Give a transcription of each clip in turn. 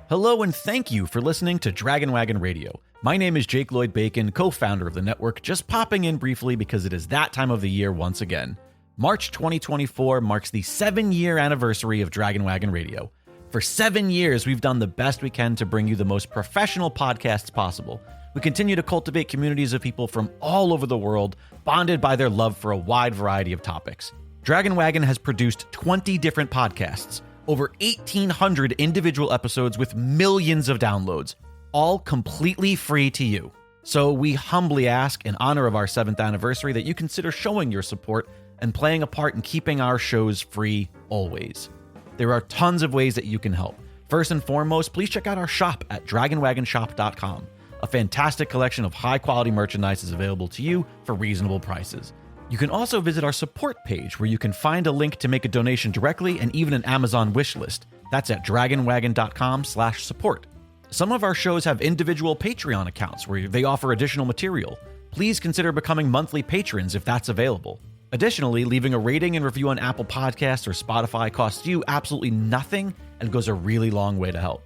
Hello and thank you for listening to Dragon Wagon Radio. My name is Jake Lloyd Bacon, co-founder of the network, just popping in briefly because it is that time of the year once again. March 2024 marks the 7-year anniversary of Dragon Wagon Radio. For 7 years, we've done the best we can to bring you the most professional podcasts possible. We continue to cultivate communities of people from all over the world, bonded by their love for a wide variety of topics. Dragon Wagon has produced 20 different podcasts, over 1,800 individual episodes with millions of downloads, all completely free to you. So we humbly ask, in honor of our 7th anniversary, that you consider showing your support and playing a part in keeping our shows free always. There are tons of ways that you can help. First and foremost, please check out our shop at dragonwagonshop.com. A fantastic collection of high-quality merchandise is available to you for reasonable prices. You can also visit our support page where you can find a link to make a donation directly and even an Amazon wish list. That's at dragonwagon.com/support. Some of our shows have individual Patreon accounts where they offer additional material. Please consider becoming monthly patrons if that's available. Additionally, leaving a rating and review on Apple Podcasts or Spotify costs you absolutely nothing and goes a really long way to help.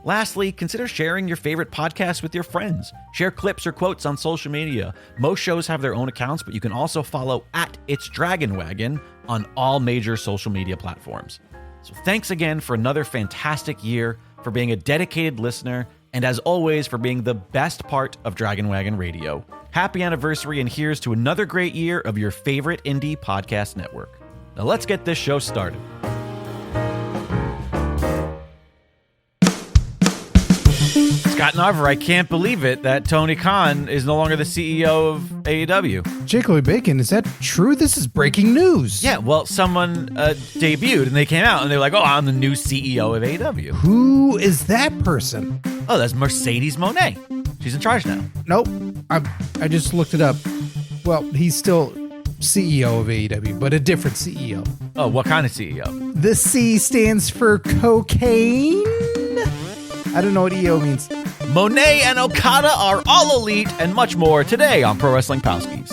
Lastly, consider sharing your favorite podcasts with your friends. Share clips or quotes on social media. Most shows have their own accounts, but you can also follow at It's Dragon Wagon on all major social media platforms. So thanks again for another fantastic year, for being a dedicated listener, and as always, for being the best part of Dragon Wagon Radio. Happy anniversary, and here's to another great year of your favorite indie podcast network. Now let's get this show started. Scott Narver, I can't believe it that Tony Khan is no longer the CEO of AEW. Jake Lloyd Bacon, is that true? This is breaking news. Yeah, well, someone debuted and they came out and they were like, oh, I'm the new CEO of AEW. Who is that person? Oh, that's Mercedes Moné. She's in charge now. Nope. I just looked it up. Well, he's still CEO of AEW, but a different CEO. Oh, what kind of CEO? The C stands for cocaine? I don't know what EO means. Moné and Okada are all elite and much more today on Pro Wrestling Palskis.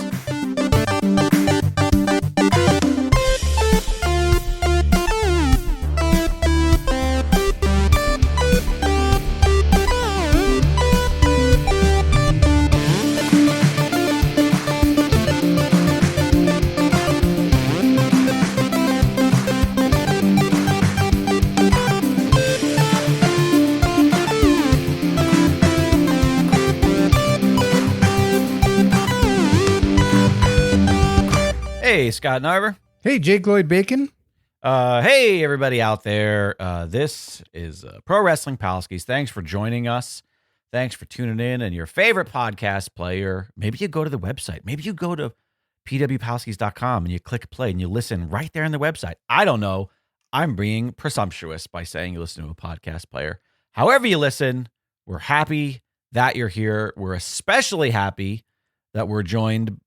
Hey, Scott Narver. Hey, Jake Lloyd Bacon. Hey, everybody out there. This is Pro Wrestling Palskis. Thanks for joining us. Thanks for tuning in and your favorite podcast player. Maybe you go to the website. Maybe you go to pwpalskis.com and you click play and you listen right there on the website. I don't know. I'm being presumptuous by saying you listen to a podcast player. However you listen, we're happy that you're here. We're especially happy that we're joined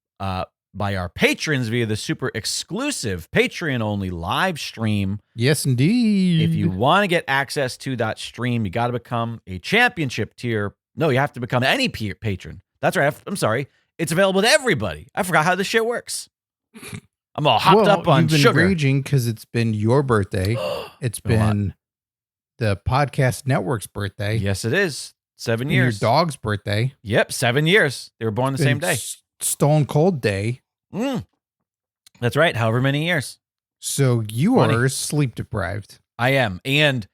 by our patrons via the super exclusive Patreon-only live stream. Yes, indeed. If you want to get access to that stream, you got to become a championship tier. No, you have to become any patron. That's right. I'm sorry. It's available to everybody. I forgot how this shit works. I'm all hopped up on sugar. You've been raging because it's been your birthday. It's been the podcast network's birthday. Yes, it is. 7 years. Your dog's birthday. Yep, 7 years. They were born the same day. Stone Cold Day. That's right. However many years. So you are sleep deprived. I am. And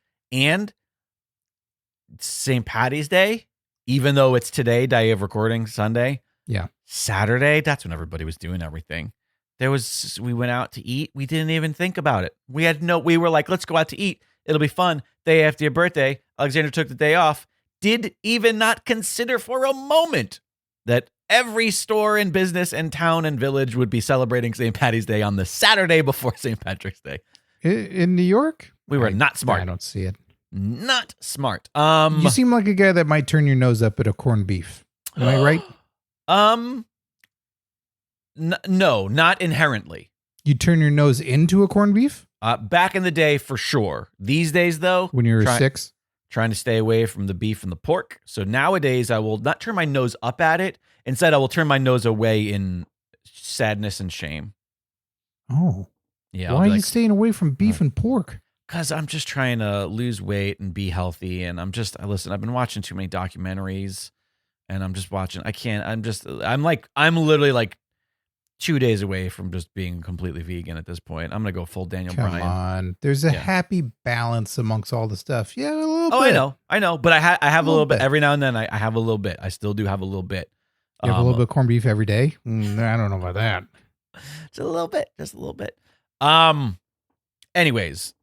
St. Patty's Day, even though it's today, day of recording, Sunday. Yeah. Saturday, that's when everybody was doing everything. We went out to eat. We didn't even think about it. We were like, let's go out to eat. It'll be fun. Day after your birthday, Alexander took the day off. Did even not consider for a moment that every store and business and town and village would be celebrating St. Patty's Day on the Saturday before St. Patrick's Day. In New York? We were not smart. I don't see it. Not smart. You seem like a guy that might turn your nose up at a corned beef. Am I right? No, not inherently. You turn your nose into a corned beef? Back in the day, for sure. These days, though, when you were 6, trying to stay away from the beef and the pork. So nowadays, I will not turn my nose up at it. Instead, I will turn my nose away in sadness and shame. Oh, yeah. Why are you staying away from beef and pork? Because I'm just trying to lose weight and be healthy. And I've been watching too many documentaries and I'm just watching. I'm literally like 2 days away from just being completely vegan at this point. I'm going to go full Daniel Come Bryan. on. There's a happy balance amongst all the stuff. Yeah, a little Oh, bit. I know. But I have a little bit. Every now and then I have a little bit. I still do have a little bit. You have a little bit of corned beef every day? I don't know about that. Just a little bit. Anyways,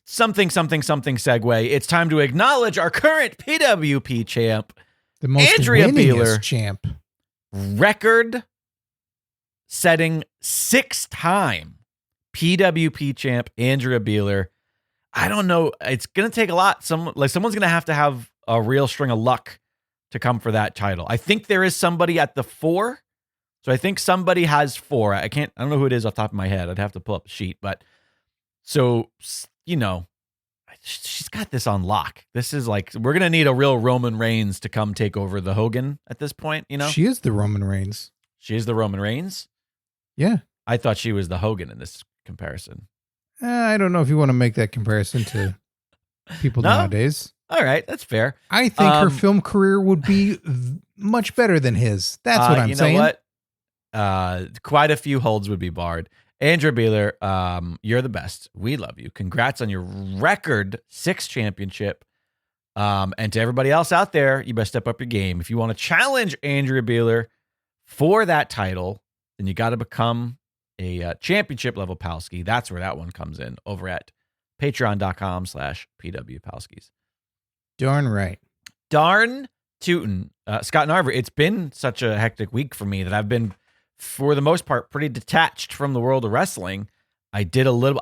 something segue. It's time to acknowledge our current PWP champ, The most Andrea winningest champ. Record-setting 6-time PWP champ Andrea Beeler. I don't know. It's gonna take a lot. Someone's gonna have a real string of luck to come for that title. I think there is somebody at the 4. So I think somebody has 4. I don't know who it is off the top of my head. I'd have to pull up a sheet, but so, she's got this on lock. This is like, we're going to need a real Roman Reigns to come take over the Hogan at this point, She is the Roman Reigns. She is the Roman Reigns? Yeah. I thought she was the Hogan in this comparison. I don't know if you want to make that comparison to people nowadays. All right, that's fair. I think her film career would be much better than his. That's what I'm saying. You know what? Quite a few holds would be barred. Andrea Beeler, you're the best. We love you. Congrats on your record 6 championship. And to everybody else out there, you best step up your game. If you want to challenge Andrea Beeler for that title, then you got to become a championship level Palski. That's where that one comes in, over at patreon.com/PWPalskis. Darn right. Darn tootin'. Scott Narver, it's been such a hectic week for me that I've been, for the most part, pretty detached from the world of wrestling. I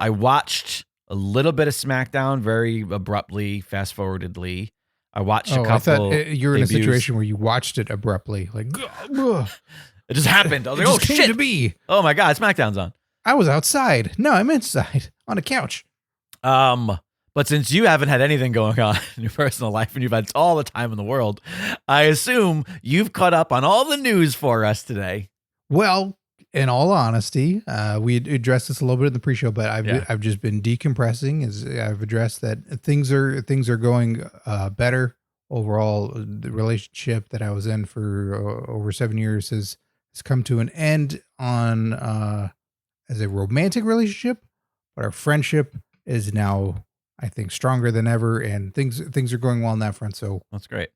watched a little bit of SmackDown very abruptly, fast-forwardedly. I watched a couple. I thought you were in a debuts. situation where you watched it abruptly. Like, it just happened. I was like, oh, shit. To be. Oh, my God, SmackDown's on. I was outside. No, I'm inside on a couch. But since you haven't had anything going on in your personal life and you've had all the time in the world, I assume you've caught up on all the news for us today. Well, in all honesty, we addressed this a little bit in the pre-show, but I've just been decompressing. As I've addressed that things are going better overall. The relationship that I was in for over 7 years has come to an end on as a romantic relationship, but our friendship is now, I think, stronger than ever, and things are going well on that front. So that's great.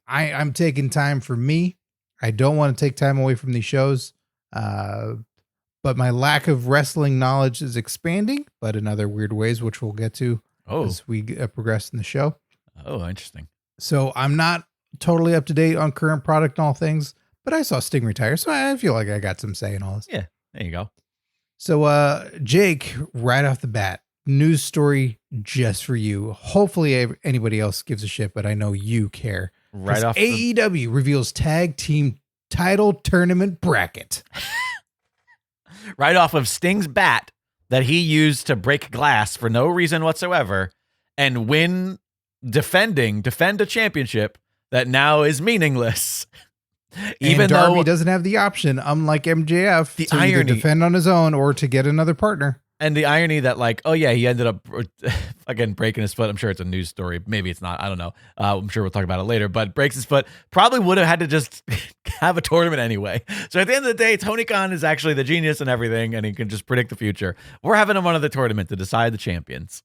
I'm taking time for me. I don't want to take time away from these shows, but my lack of wrestling knowledge is expanding, but in other weird ways, which we'll get to as we progress in the show. Oh, interesting. So I'm not totally up to date on current product and all things, but I saw Sting retire, so I feel like I got some say in all this. Yeah, there you go. So, Jake, right off the bat, news story just for you. Hopefully anybody else gives a shit, but I know you care. Right off AEW reveals tag team title tournament bracket. Right off of Sting's bat that he used to break glass for no reason whatsoever and defend a championship that now is meaningless. Even though Darby doesn't have the option, unlike MJF, to either defend on his own or to get another partner. And the irony that, like, oh yeah, he ended up again breaking his foot. I'm sure it's a news story. Maybe it's not. I don't know. I'm sure we'll talk about it later. But breaks his foot. Probably would have had to just have a tournament anyway. So at the end of the day, Tony Khan is actually the genius and everything, and he can just predict the future. We're having him on the tournament to decide the champions.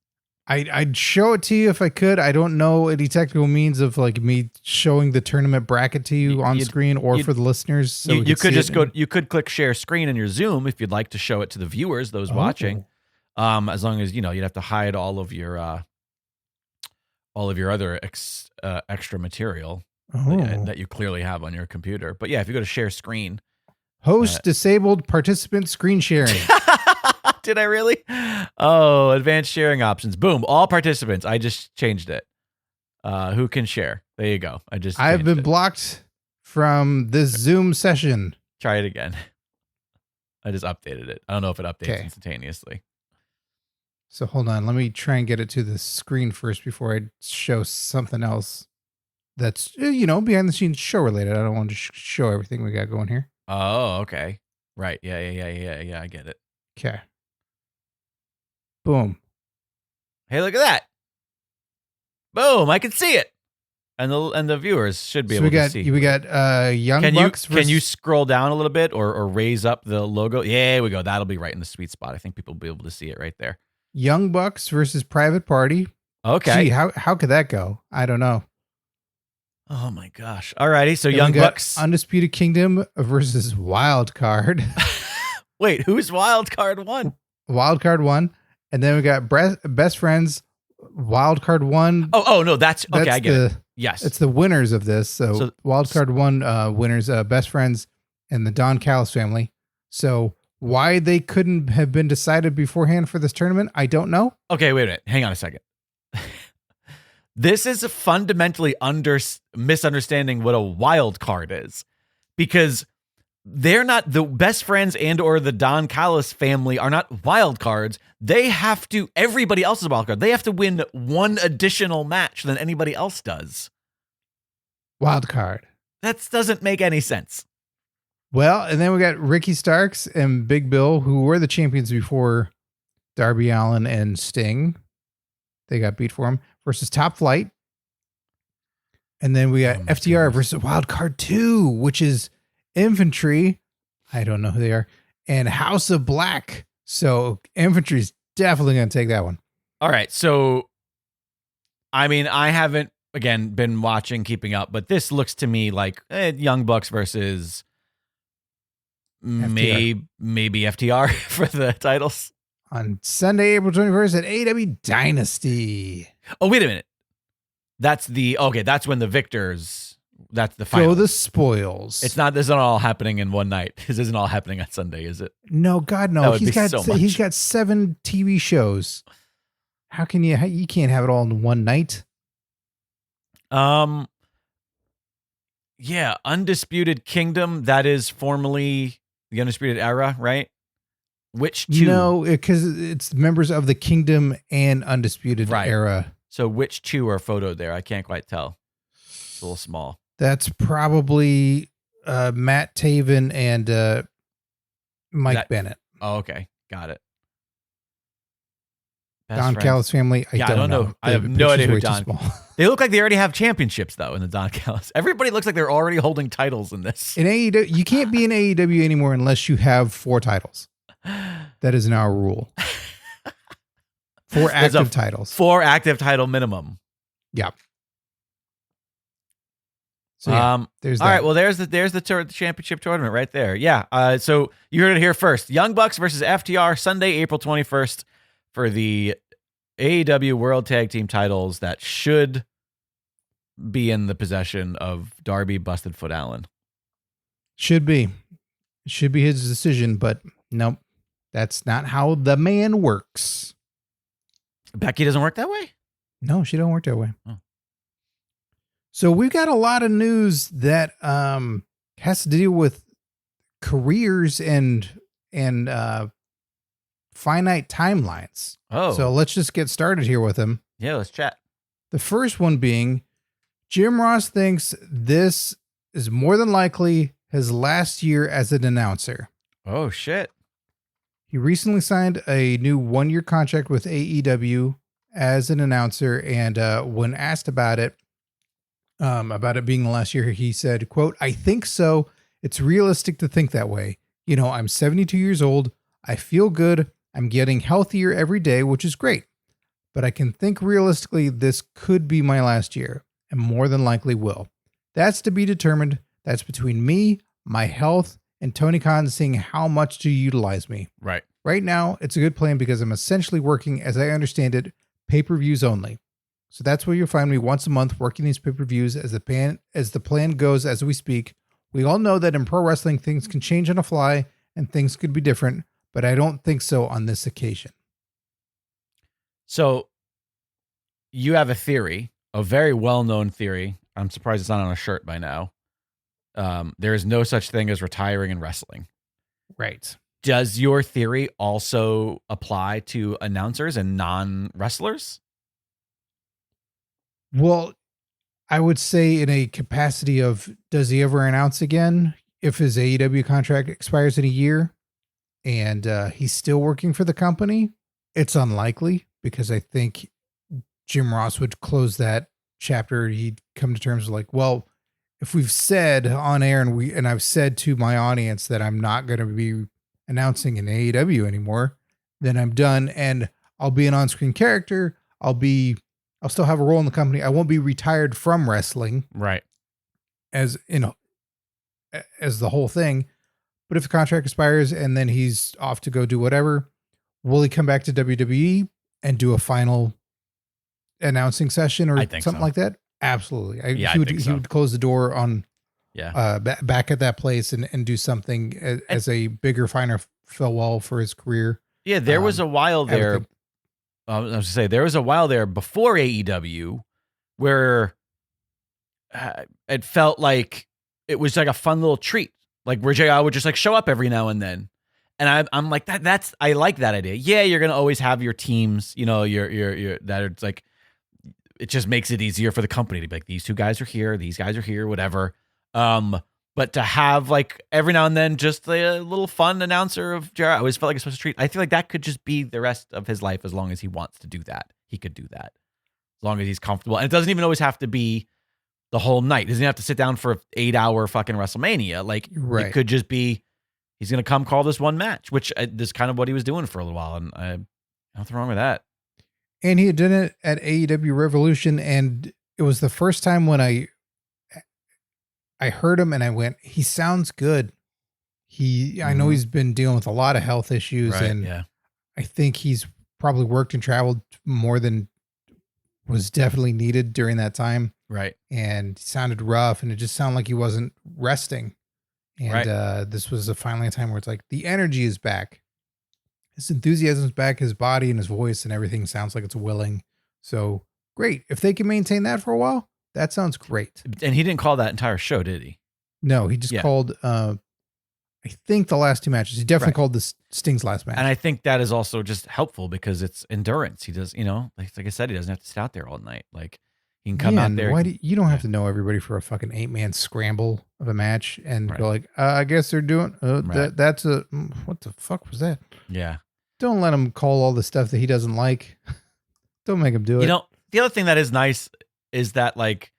I'd show it to you if I could. I don't know any technical means of like me showing the tournament bracket to you on screen or for the listeners. So you could just go. You could click share screen in your Zoom if you'd like to show it to the viewers, those watching. As long as you'd have to hide all of your other extra material that you clearly have on your computer. But yeah, if you go to share screen, host disabled participant screen sharing. Did I really? Oh, advanced sharing options. Boom. All participants. I just changed it. Who can share? There you go. I've been blocked from this Zoom session. Try it again. I just updated it. I don't know if it updates instantaneously. So hold on. Let me try and get it to the screen first before I show something else that's, behind the scenes show related. I don't want to show everything we got going here. Oh, okay. Right. Yeah. I get it. Okay. Boom. Hey, look at that. Boom, I can see it. And the viewers should be able to see. We got Young Bucks. Can you scroll down a little bit or raise up the logo? Yeah, there we go. That'll be right in the sweet spot. I think people will be able to see it right there. Young Bucks versus Private Party. Okay. Gee, how could that go? I don't know. Oh my gosh. Alrighty, so Young Bucks. Undisputed Kingdom versus Wild Card. Wait, who's Wild Card 1? Wild Card 1. And then we got Best Friends, Wild Card 1. Oh no, that's okay, I get it. Yes. It's the winners of this. So Wild Card 1 winners, Best Friends and the Don Callis family. So why they couldn't have been decided beforehand for this tournament, I don't know. Okay, wait a minute. Hang on a second. This is a fundamentally misunderstanding what a wild card is, because they're not the Best Friends and or the Don Callis family are not wild cards. They have to, everybody else is a wild card. They have to win one additional match than anybody else does. Wild card. That doesn't make any sense. Well, and then we got Ricky Starks and Big Bill, who were the champions before Darby Allin and Sting. They got beat for him, versus Top Flight. And then we got FTR versus Wild Card 2, which is Infantry. I don't know who they are. And House of Black. So Infantry is definitely going to take that one. All right. So, I mean, I haven't, again, been keeping up, but this looks to me like Young Bucks versus maybe FTR for the titles. On Sunday, April 21st at AEW Dynasty. Oh, wait a minute. That's when the victors, that's the final. So the spoils. This isn't all happening in one night. This isn't all happening on Sunday, is it? No, God, no. He's got 7 TV shows. How can you can't have it all in one night? Yeah, Undisputed Kingdom, that is formerly the Undisputed Era, right? Which two? No, because it's members of the Kingdom and Undisputed Era. So which two are photoed there? I can't quite tell. It's a little small. That's probably Matt Taven and Mike Bennett. Oh, okay. Got it. Don Callis family. I don't know. I have no idea who Don. They look like they already have championships, though, in the Don Callis. Everybody looks like they're already holding titles in this. In AEW, you can't be in AEW anymore unless you have 4 titles. That is now a rule. 4 active titles. 4 active title minimum. Yeah. So there's that. All right. Well, there's the championship tournament right there. Yeah. So you heard it here first. Young Bucks versus FTR Sunday, April 21st for the AEW World Tag Team titles that should be in the possession of Darby Busted Foot Allen. Should be his decision, but nope. That's not how the man works. Becky doesn't work that way? No, she don't work that way. Oh. So we've got a lot of news that has to deal with careers and finite timelines. Oh. So let's just get started here with them. Yeah, let's chat. The first one being Jim Ross thinks this is more than likely his last year as an announcer. Oh, shit. He recently signed a new 1-year contract with AEW as an announcer, and when asked about it being the last year, he said, quote, "I think so. It's realistic to think that way. You know, I'm 72 years old. I feel good. I'm getting healthier every day, which is great. But I can think realistically this could be my last year, and more than likely will. That's to be determined. That's between me, my health, and Tony Khan seeing how much to utilize me. Right. Right now, it's a good plan because I'm essentially working, as I understand it, pay-per-views only. So that's where you'll find me once a month working these pay-per-views as the plan goes as we speak. We all know that in pro wrestling, things can change on a fly and things could be different, but I don't think so on this occasion." So you have a theory, a very well-known theory. I'm surprised it's not on a shirt by now. There is no such thing as retiring in wrestling. Right. Does your theory also apply to announcers and non-wrestlers? Well, I would say in a capacity of, does he ever announce again if his AEW contract expires in a year and he's still working for the company? It's unlikely because I think Jim Ross would close that chapter. He'd come to terms with like, well, if we've said on air and I've said to my audience that I'm not going to be announcing an AEW anymore, then I'm done. And I'll be an on-screen character. I'll still have a role in the company. I won't be retired from wrestling. Right. As the whole thing. But if the contract expires and then he's off to go do whatever, will he come back to WWE and do a final announcing session or something like that? Absolutely. He would close the door on back at that place and do something as a bigger, finer farewell for his career. Yeah, there was a while there. I was going to say, there was a while there before AEW where it felt like it was like a fun little treat. Like where JR would just like show up every now and then. And I'm like, I like that idea. Yeah, you're going to always have your teams, your that it's like, it just makes it easier for the company to be like, these two guys are here, these guys are here, whatever. But to have like every now and then just a little fun announcer of JR, I always felt like a special treat. I feel like that could just be the rest of his life as long as he wants to do that. He could do that as long as he's comfortable. And it doesn't even always have to be the whole night. He doesn't have to sit down for an 8-hour fucking WrestleMania. Like it could just be, he's going to come call this one match, which is kind of what he was doing for a little while. And nothing wrong with that. And he did it at AEW Revolution. And it was the first time when I heard him and I went, he sounds good. I know he's been dealing with a lot of health issues and I think he's probably worked and traveled more than was definitely needed during that time. Right. And he sounded rough and it just sounded like he wasn't resting. And this was finally a time where it's like the energy is back. His enthusiasm is back. His body and his voice and everything sounds like it's willing. So great. If they can maintain that for a while, that sounds great. And he didn't call that entire show, did he? No, he just called, I think the last two matches. He definitely called the Sting's last match. And I think that is also just helpful because it's endurance. He does, like I said, he doesn't have to sit out there all night. Like he can come out there. You don't have to know everybody for a fucking 8-man scramble of a match and go like, I guess they're doing that's what the fuck was that? Yeah. Don't let him call all the stuff that he doesn't like. Don't make him do it. The other thing that is nice is that like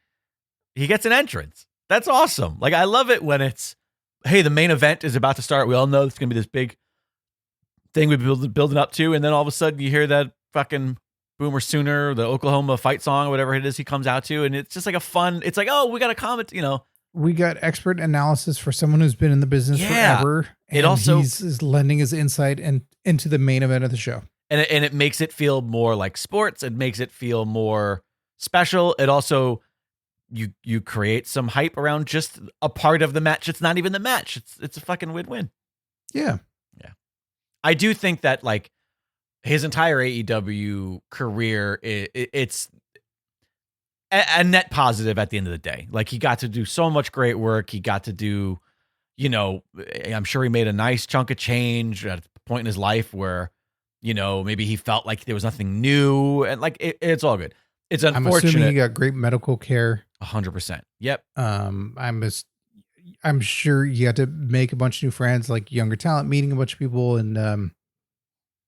he gets an entrance. That's awesome. Like I love it when it's, hey, the main event is about to start. We all know it's going to be this big thing we've been building up to. And then all of a sudden you hear that fucking Boomer Sooner, the Oklahoma fight song, whatever it is he comes out to. And it's just like a fun, it's like, oh, we got a comment, We got expert analysis for someone who's been in the business forever. And he's lending his insight into the main event of the show. And it makes it feel more like sports. It makes it feel more special. It also, you create some hype around just a part of the match. It's not even the match. It's a fucking win-win. Yeah. Yeah. I do think that like his entire AEW career, it's a net positive at the end of the day. Like he got to do so much great work. He got to do, I'm sure he made a nice chunk of change at a point in his life where, maybe he felt like there was nothing new and like it's all good. It's unfortunate. I'm assuming he got great medical care. 100%. Yep. I'm sure you got to make a bunch of new friends, like younger talent, meeting a bunch of people and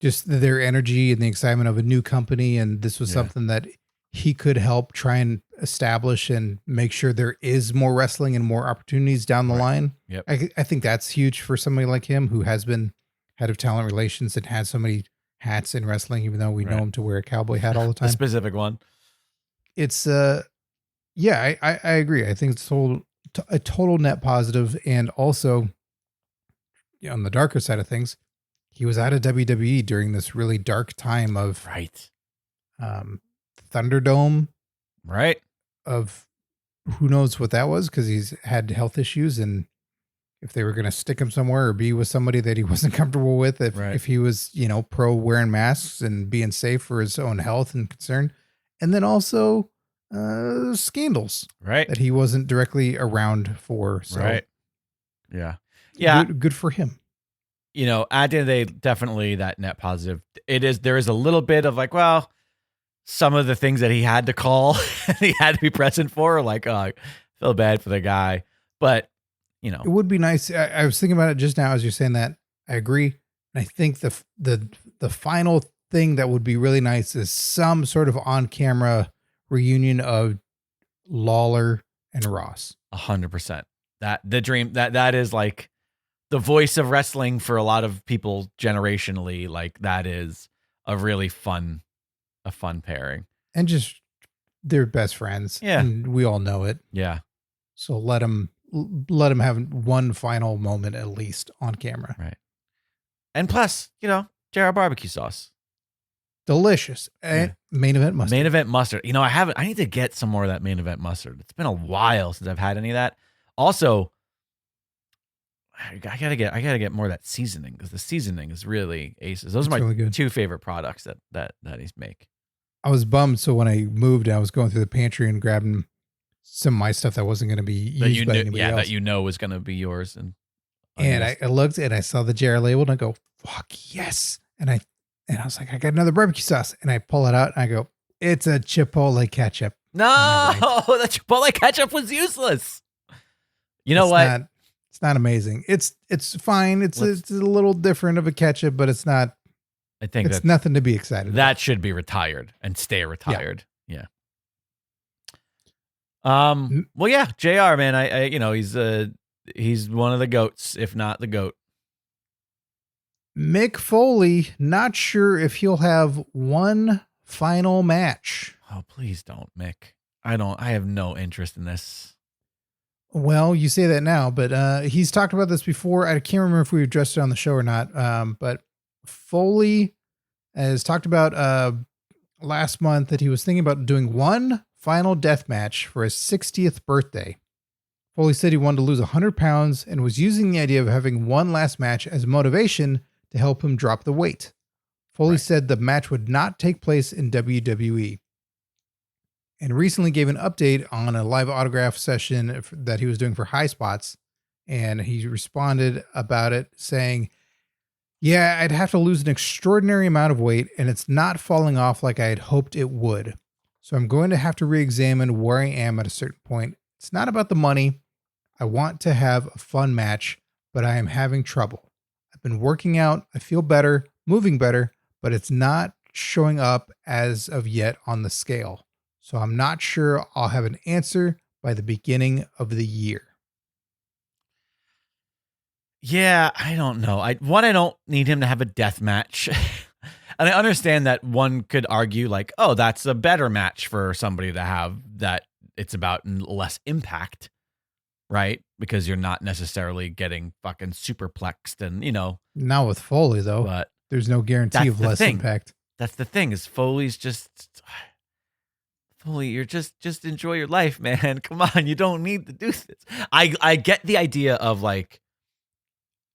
just their energy and the excitement of a new company. And this was something that he could help try and establish and make sure there is more wrestling and more opportunities down the line. Yep. I think that's huge for somebody like him who has been head of talent relations and has so many hats in wrestling, even though we know him to wear a cowboy hat all the time. A specific one. It's, I agree. I think it's a total net positive. And also on the darker side of things, he was out of WWE during this really dark time of Thunderdome, of who knows what that was, because he's had health issues, and if they were going to stick him somewhere or be with somebody that he wasn't comfortable with, if he was pro wearing masks and being safe for his own health and concern, and then also scandals that he wasn't directly around for. So good for him. At the end of the day, definitely that net positive. There is a little bit of like, well, some of the things that he had to call, he had to be present for, like, oh, I feel bad for the guy. But, it would be nice. I was thinking about it just now as you're saying that. I agree. And I think the final thing that would be really nice is some sort of on-camera reunion of Lawler and Ross. 100%. That the dream that is like the voice of wrestling for a lot of people generationally. Like that is a really fun pairing. And just they're best friends. Yeah. And we all know it. Yeah. So let them have one final moment at least on camera. Right. And plus, JR barbecue sauce. Delicious. And main event mustard. Main event mustard. I need to get some more of that main event mustard. It's been a while since I've had any of that. Also, I gotta get more of that seasoning because the seasoning is really aces. Those are my really two favorite products that he's make. I was bummed. So when I moved, I was going through the pantry and grabbing some of my stuff that wasn't going to be used by anybody else. That was going to be yours. And I looked and I saw the JR label and I go, fuck yes. And I was like, I got another barbecue sauce. And I pull it out and I go, it's a Chipotle ketchup. No, the Chipotle ketchup was useless. You know what? It's not amazing. It's fine. It's a little different of a ketchup, but it's not. I think it's nothing to be excited about. That should be retired and stay retired. Yeah. Well, yeah, JR, man, I he's one of the GOATs, if not the GOAT. Mick Foley, not sure if he'll have one final match. Oh, please don't, Mick. I have no interest in this. Well, you say that now, but he's talked about this before. I can't remember if we addressed it on the show or not. But Foley has talked about last month that he was thinking about doing one final death match for his 60th birthday. Foley said he wanted to lose 100 pounds and was using the idea of having one last match as motivation to help him drop the weight. Foley said the match would not take place in WWE. And recently gave an update on a live autograph session that he was doing for High Spots. And he responded about it saying, yeah, I'd have to lose an extraordinary amount of weight and it's not falling off like I had hoped it would. So I'm going to have to re-examine where I am at a certain point. It's not about the money. I want to have a fun match, but I am having trouble. I've been working out. I feel better, moving better, but it's not showing up as of yet on the scale. So I'm not sure I'll have an answer by the beginning of the year. Yeah, I don't know. I don't need him to have a death match. And I understand that one could argue like, oh, that's a better match for somebody to have that it's about less impact, right? Because you're not necessarily getting fucking superplexed and, Not with Foley, though. But there's no guarantee of less impact. That's the thing is Foley, you're just enjoy your life, man. Come on, you don't need to do this. I get the idea of like,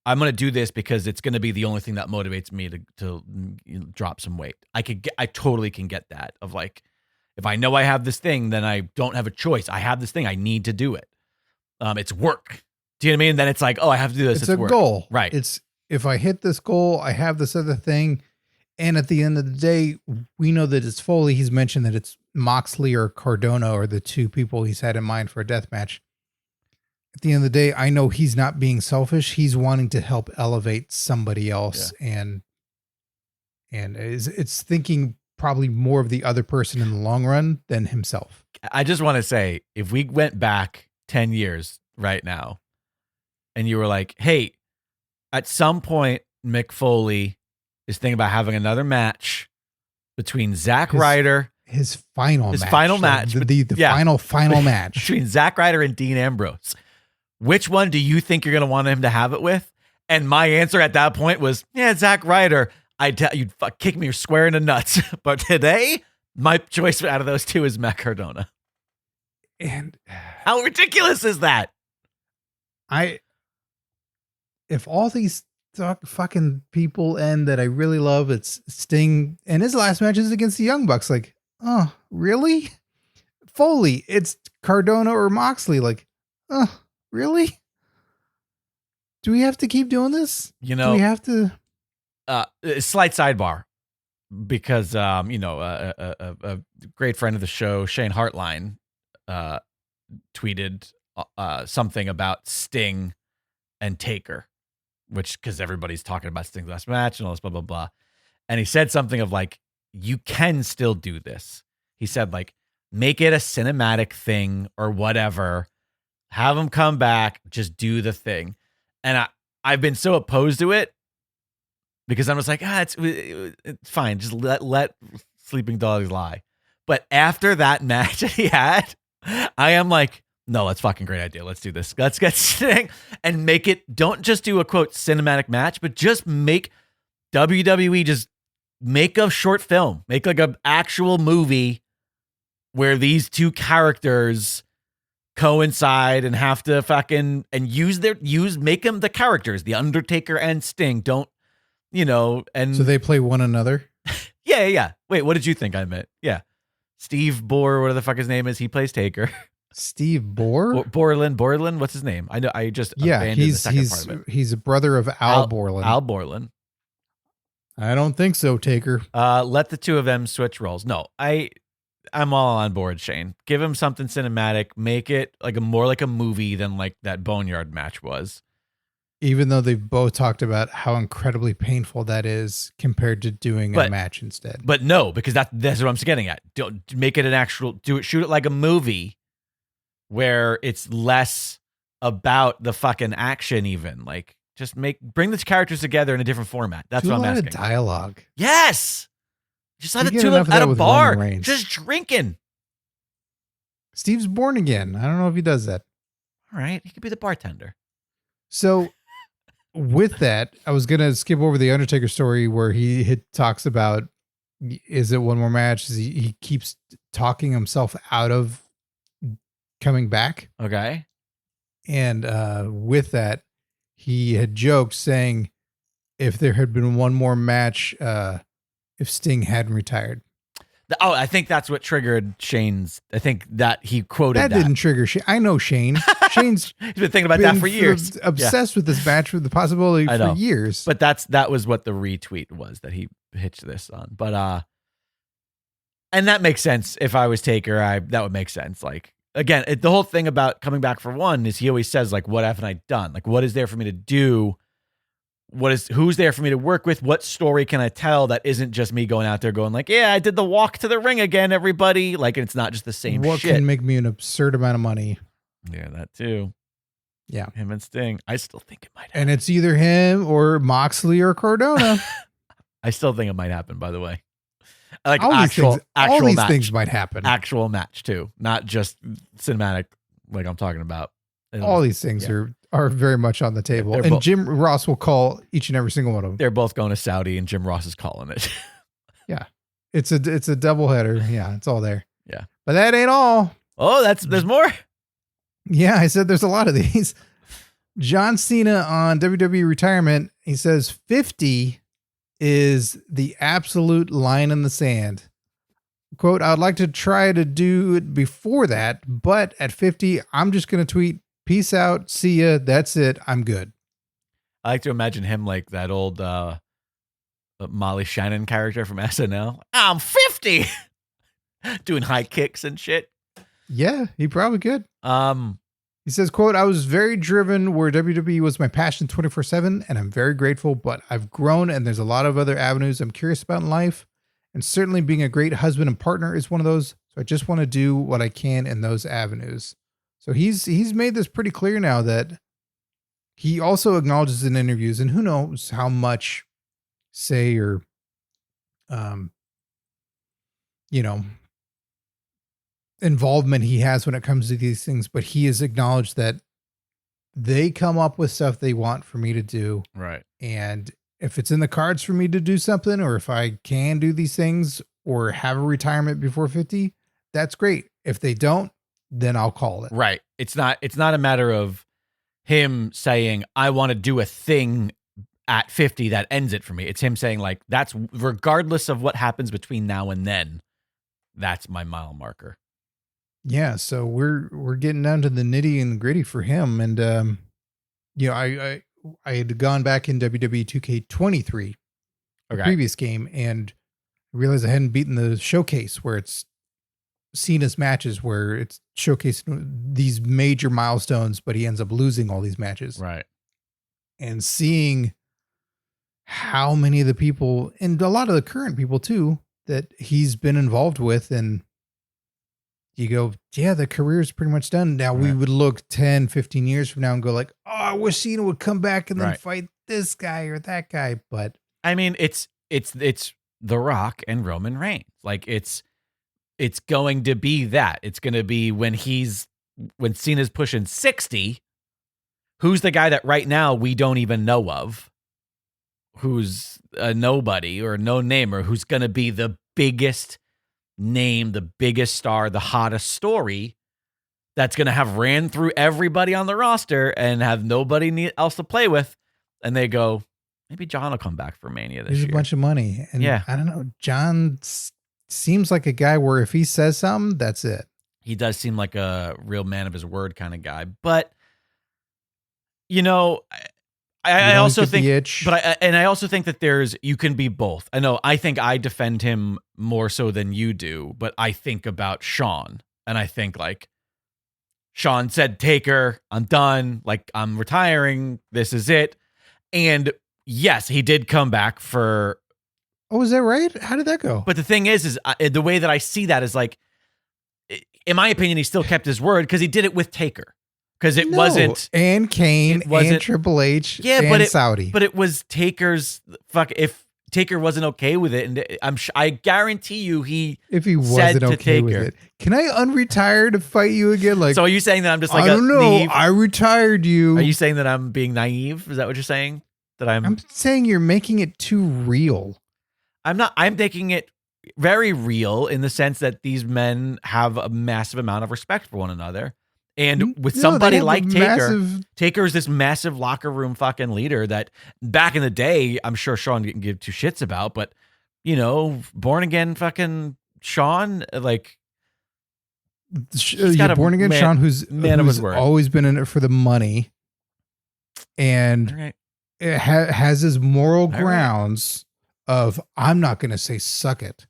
I'm going to do this because it's going to be the only thing that motivates me to drop some weight. I totally can get that of like, if I know I have this thing, then I don't have a choice. I have this thing. I need to do it. It's work. Do you know what I mean? Then it's like, oh, I have to do this. It's a work. Goal. Right. It's if I hit this goal, I have this other thing. And at the end of the day, we know that it's Foley. He's mentioned that it's Moxley or Cardona are the two people he's had in mind for a death match. At the end of the day, I know he's not being selfish. He's wanting to help elevate somebody else. Yeah. And it's thinking probably more of the other person in the long run than himself. I just want to say, if we went back 10 years right now and you were like, hey, at some point, Mick Foley is thinking about having another match between Zack Ryder. His final match. Final match. The final match. Between Zack Ryder and Dean Ambrose. Which one do you think you're going to want him to have it with? And my answer at that point was, yeah, Zack Ryder. I'd tell you'd kick me square in the nuts. But today, my choice out of those two is Matt Cardona. And how ridiculous is that? If all these fucking people end that I really love, it's Sting, and his last match is against the Young Bucks. Like, oh, really? Foley, it's Cardona or Moxley. Like, oh, really? Do we have to keep doing this? Do we have to? Slight sidebar, because a great friend of the show, Shane Hartline, tweeted something about Sting and Taker, which because everybody's talking about Sting's last match and all this blah blah blah, And he said something of like, you can still do this. He said like, make it a cinematic thing or whatever. Have him come back, just do the thing. And I've been so opposed to it because I'm just like, it's fine. Just let sleeping dogs lie. But after that match that he had, I am like, no, that's fucking great idea. Let's do this. Let's get Sting and make it. Don't just do a quote cinematic match, but just make WWE just make a short film, make like an actual movie where these two characters coincide and have to fucking and make them the characters, the Undertaker and Sting. Don't, and so they play one another. Yeah. Wait, what did you think I meant? Yeah. Steve Bohr, whatever the fuck his name is, he plays Taker. Steve Bohr? Borland, what's his name? I know. I just abandoned the second part of it. He's a brother of Al Borland. Al Borland. I don't think so, Taker. Let the two of them switch roles. No, I'm all on board, Shane. Give him something cinematic. Make it like more like a movie than like that Boneyard match was. Even though they've both talked about how incredibly painful that is compared to doing a match instead. But no, because that's what I'm getting at. Don't make it an actual, shoot it like a movie where it's less about the fucking action even. Like just bring the characters together in a different format. That's what I'm asking. A lot of dialogue. Yes. Just let the two of them at a bar, just drinking. Steve's born again. I don't know if he does that. All right. He could be the bartender. So with that, I was going to skip over the Undertaker story where he talks about, is it one more match? He keeps talking himself out of coming back. Okay. And with that, he had joked saying if there had been one more match, if Sting hadn't retired. Oh, I think that's what triggered Shane's. I think that he quoted that. That didn't trigger Shane. I know Shane. Shane's he's been thinking about that for years. Obsessed with this match with the possibility for years. But that was what the retweet was that he hitched this on. But and that makes sense. If I was Taker, that would make sense. Like again, the whole thing about coming back for one is he always says like, what haven't I done? Like, what is there for me to do? Who's there for me to work with? What story can I tell that isn't just me going out there going like, yeah, I did the walk to the ring again, everybody. Like, it's not just the same shit. What can make me an absurd amount of money? Yeah, that too. Yeah. Him and Sting. I still think it might happen. And it's either him or Moxley or Cardona. I still think it might happen, by the way. Like all actual these match. Things might happen. Actual match too. Not just cinematic like I'm talking about. All these things are very much on the table. And Jim Ross will call each and every single one of them. They're both going to Saudi and Jim Ross is calling it. Yeah. It's a doubleheader. Yeah, it's all there. Yeah. But that ain't all. Oh, there's more? Yeah, I said there's a lot of these. John Cena on WWE retirement, he says 50 is the absolute line in the sand. Quote, I'd like to try to do it before that, but at 50, I'm just going to tweet, peace out, see ya, that's it, I'm good. I like to imagine him like that old Molly Shannon character from SNL. I'm 50! Doing high kicks and shit. Yeah, he probably could. He says, quote, I was very driven where WWE was my passion 24/7, and I'm very grateful, but I've grown and there's a lot of other avenues I'm curious about in life. And certainly being a great husband and partner is one of those. So I just want to do what I can in those avenues. So he's made this pretty clear now that he also acknowledges in interviews, and who knows how much say or, involvement he has when it comes to these things, but he has acknowledged that they come up with stuff they want for me to do. Right. And if it's in the cards for me to do something, or if I can do these things or have a retirement before 50, that's great. If they don't, then I'll call it. Right. It's not a matter of him saying, I want to do a thing at 50 that ends it for me. It's him saying like, that's regardless of what happens between now and then, that's my mile marker. Yeah. So we're getting down to the nitty and gritty for him. And, I had gone back in WWE 2K23, the previous game, and I realized I hadn't beaten the showcase where it's Cena's matches, where it's showcasing these major milestones, but he ends up losing all these matches. Right. And seeing how many of the people, and a lot of the current people too, that he's been involved with, and you go, yeah, the career's pretty much done. Now we would look 10, 15 years from now and go like, oh, I wish Cena would come back and then fight this guy or that guy. But I mean, it's The Rock and Roman Reigns. Like it's going to be that. It's going to be when Cena's pushing 60, who's the guy that right now we don't even know of, who's a nobody or a no-namer, who's going to be the biggest name, the biggest star, the hottest story that's going to have ran through everybody on the roster and have nobody else to play with. And they go, maybe John will come back for Mania this year. There's a bunch of money. And I don't know. John seems like a guy where if he says something, that's it. He does seem like a real man of his word kind of guy. But, you know, I also think, I also think that you can be both. I think I defend him more so than you do, but I think about Sean, and I think like Sean said, Taker, I'm done. Like I'm retiring. This is it. And yes, he did come back for. Oh, is that right? How did that go? But the thing is the way that I see that is like, in my opinion, he still kept his word because he did it with Taker. Because it wasn't and Kane and Triple H and Saudi. But it was Taker's if Taker wasn't okay with it, and I guarantee you if he wasn't okay with it, can I unretire to fight you again? Like, so are you saying that I'm just like I don't know? Naive? I retired you. Are you saying that I'm being naive? Is that what you're saying? That I'm saying you're making it too real. I'm not. I'm making it very real in the sense that these men have a massive amount of respect for one another. And with somebody like Taker is this massive locker room fucking leader that back in the day, I'm sure Sean didn't give two shits about, but born again fucking Sean, like born again Sean, who's always been in it for the money and has his moral grounds of, I'm not going to say suck it.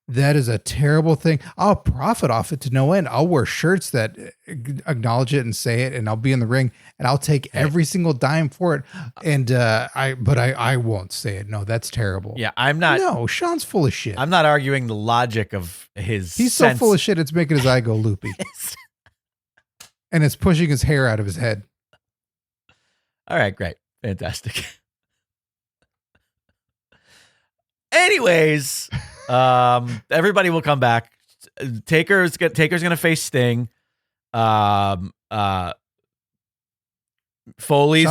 That is a terrible thing. I'll profit off it to no end. I'll wear shirts that acknowledge it and say it, and I'll be in the ring, and I'll take every single dime for it. And I won't say it. No, that's terrible. Yeah, I'm not. No, Sean's full of shit. I'm not arguing the logic of his. He's so full of shit. It's making his eye go loopy, and it's pushing his hair out of his head. All right, great, fantastic. Anyways. Everybody will come back. Taker's gonna face Sting. Shawn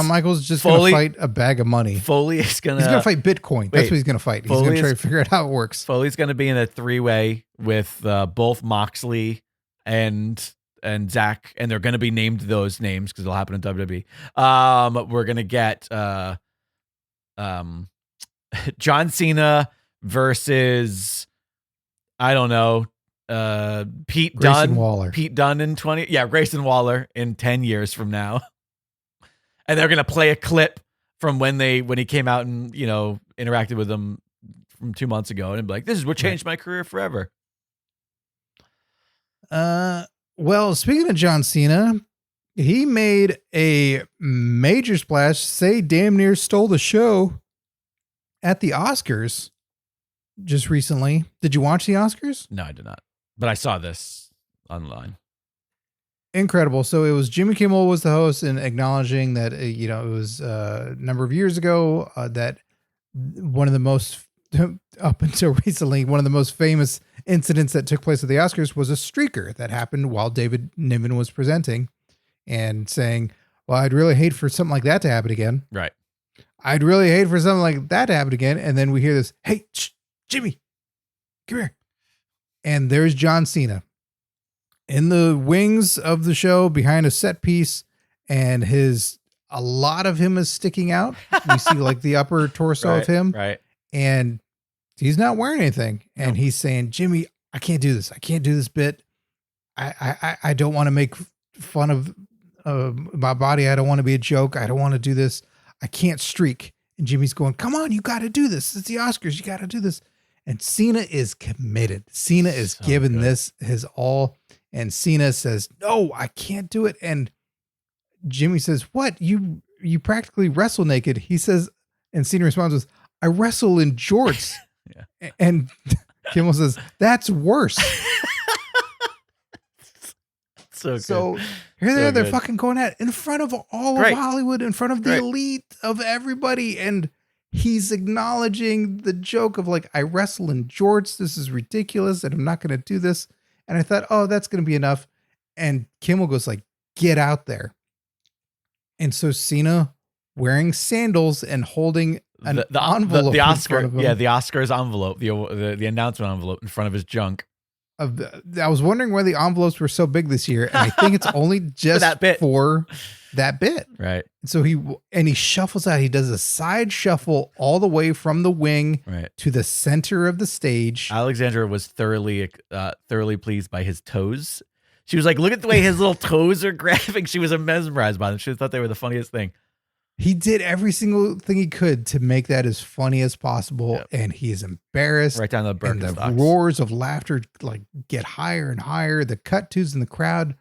Michaels just gonna fight a bag of money. He's gonna fight Bitcoin. That's what he's gonna fight. He's gonna try to figure out how it works. Foley's gonna be in a 3-way with both Moxley and Zach, and they're gonna be named those names because it'll happen in WWE. We're gonna get John Cena versus, I don't know, Pete Dunne. Waller. Pete Dunne in Grayson Waller in 10 years from now. And they're going to play a clip from when he came out and, interacted with them from 2 months ago and be like, this is what changed my career forever. Well, speaking of John Cena, he made a major splash, damn near stole the show at the Oscars. Just recently. Did you watch the Oscars? No, I did not. But I saw this online. Incredible. So it was Jimmy Kimmel was the host and acknowledging that, it was a number of years ago that one of the most, up until recently, one of the most famous incidents that took place at the Oscars was a streaker that happened while David Niven was presenting and saying, well, I'd really hate for something like that to happen again. Right. I'd really hate for something like that to happen again. And then we hear this, hey, Jimmy, come here. And there's John Cena in the wings of the show behind a set piece, and a lot of him is sticking out. We see like the upper torso of him. Right. And he's not wearing anything. And he's saying, Jimmy, I can't do this. I can't do this bit. I don't want to make fun of my body. I don't want to be a joke. I don't want to do this. I can't streak. And Jimmy's going, come on, you got to do this. It's the Oscars. You got to do this. And Cena is committed. Cena is giving this his all. And Cena says, no, I can't do it. And Jimmy says, what? You practically wrestle naked. He says, And Cena responds with, I wrestle in jorts. Yeah. And Kimmel says, that's worse. So here they're fucking going at it in front of all of Hollywood, in front of the elite of everybody. And he's acknowledging the joke of like, I wrestle in jorts. This is ridiculous. And I'm not going to do this. And I thought, oh, that's going to be enough. And Kimmel goes like, get out there. And so Cena wearing sandals and holding an envelope the Oscar, in front of him. the Oscars envelope, the announcement envelope in front of his junk. I was wondering why the envelopes were so big this year, and I think it's only just for that bit. Right. So he shuffles out. He does a side shuffle all the way from the wing to the center of the stage. Alexandra was thoroughly pleased by his toes. She was like, look at the way his little toes are grabbing. She was mesmerized by them. She thought they were the funniest thing. He did every single thing he could to make that as funny as possible, and he is embarrassed. Right down the Birkenstocks. And the roars of laughter like get higher and higher. The cut twos in the crowd.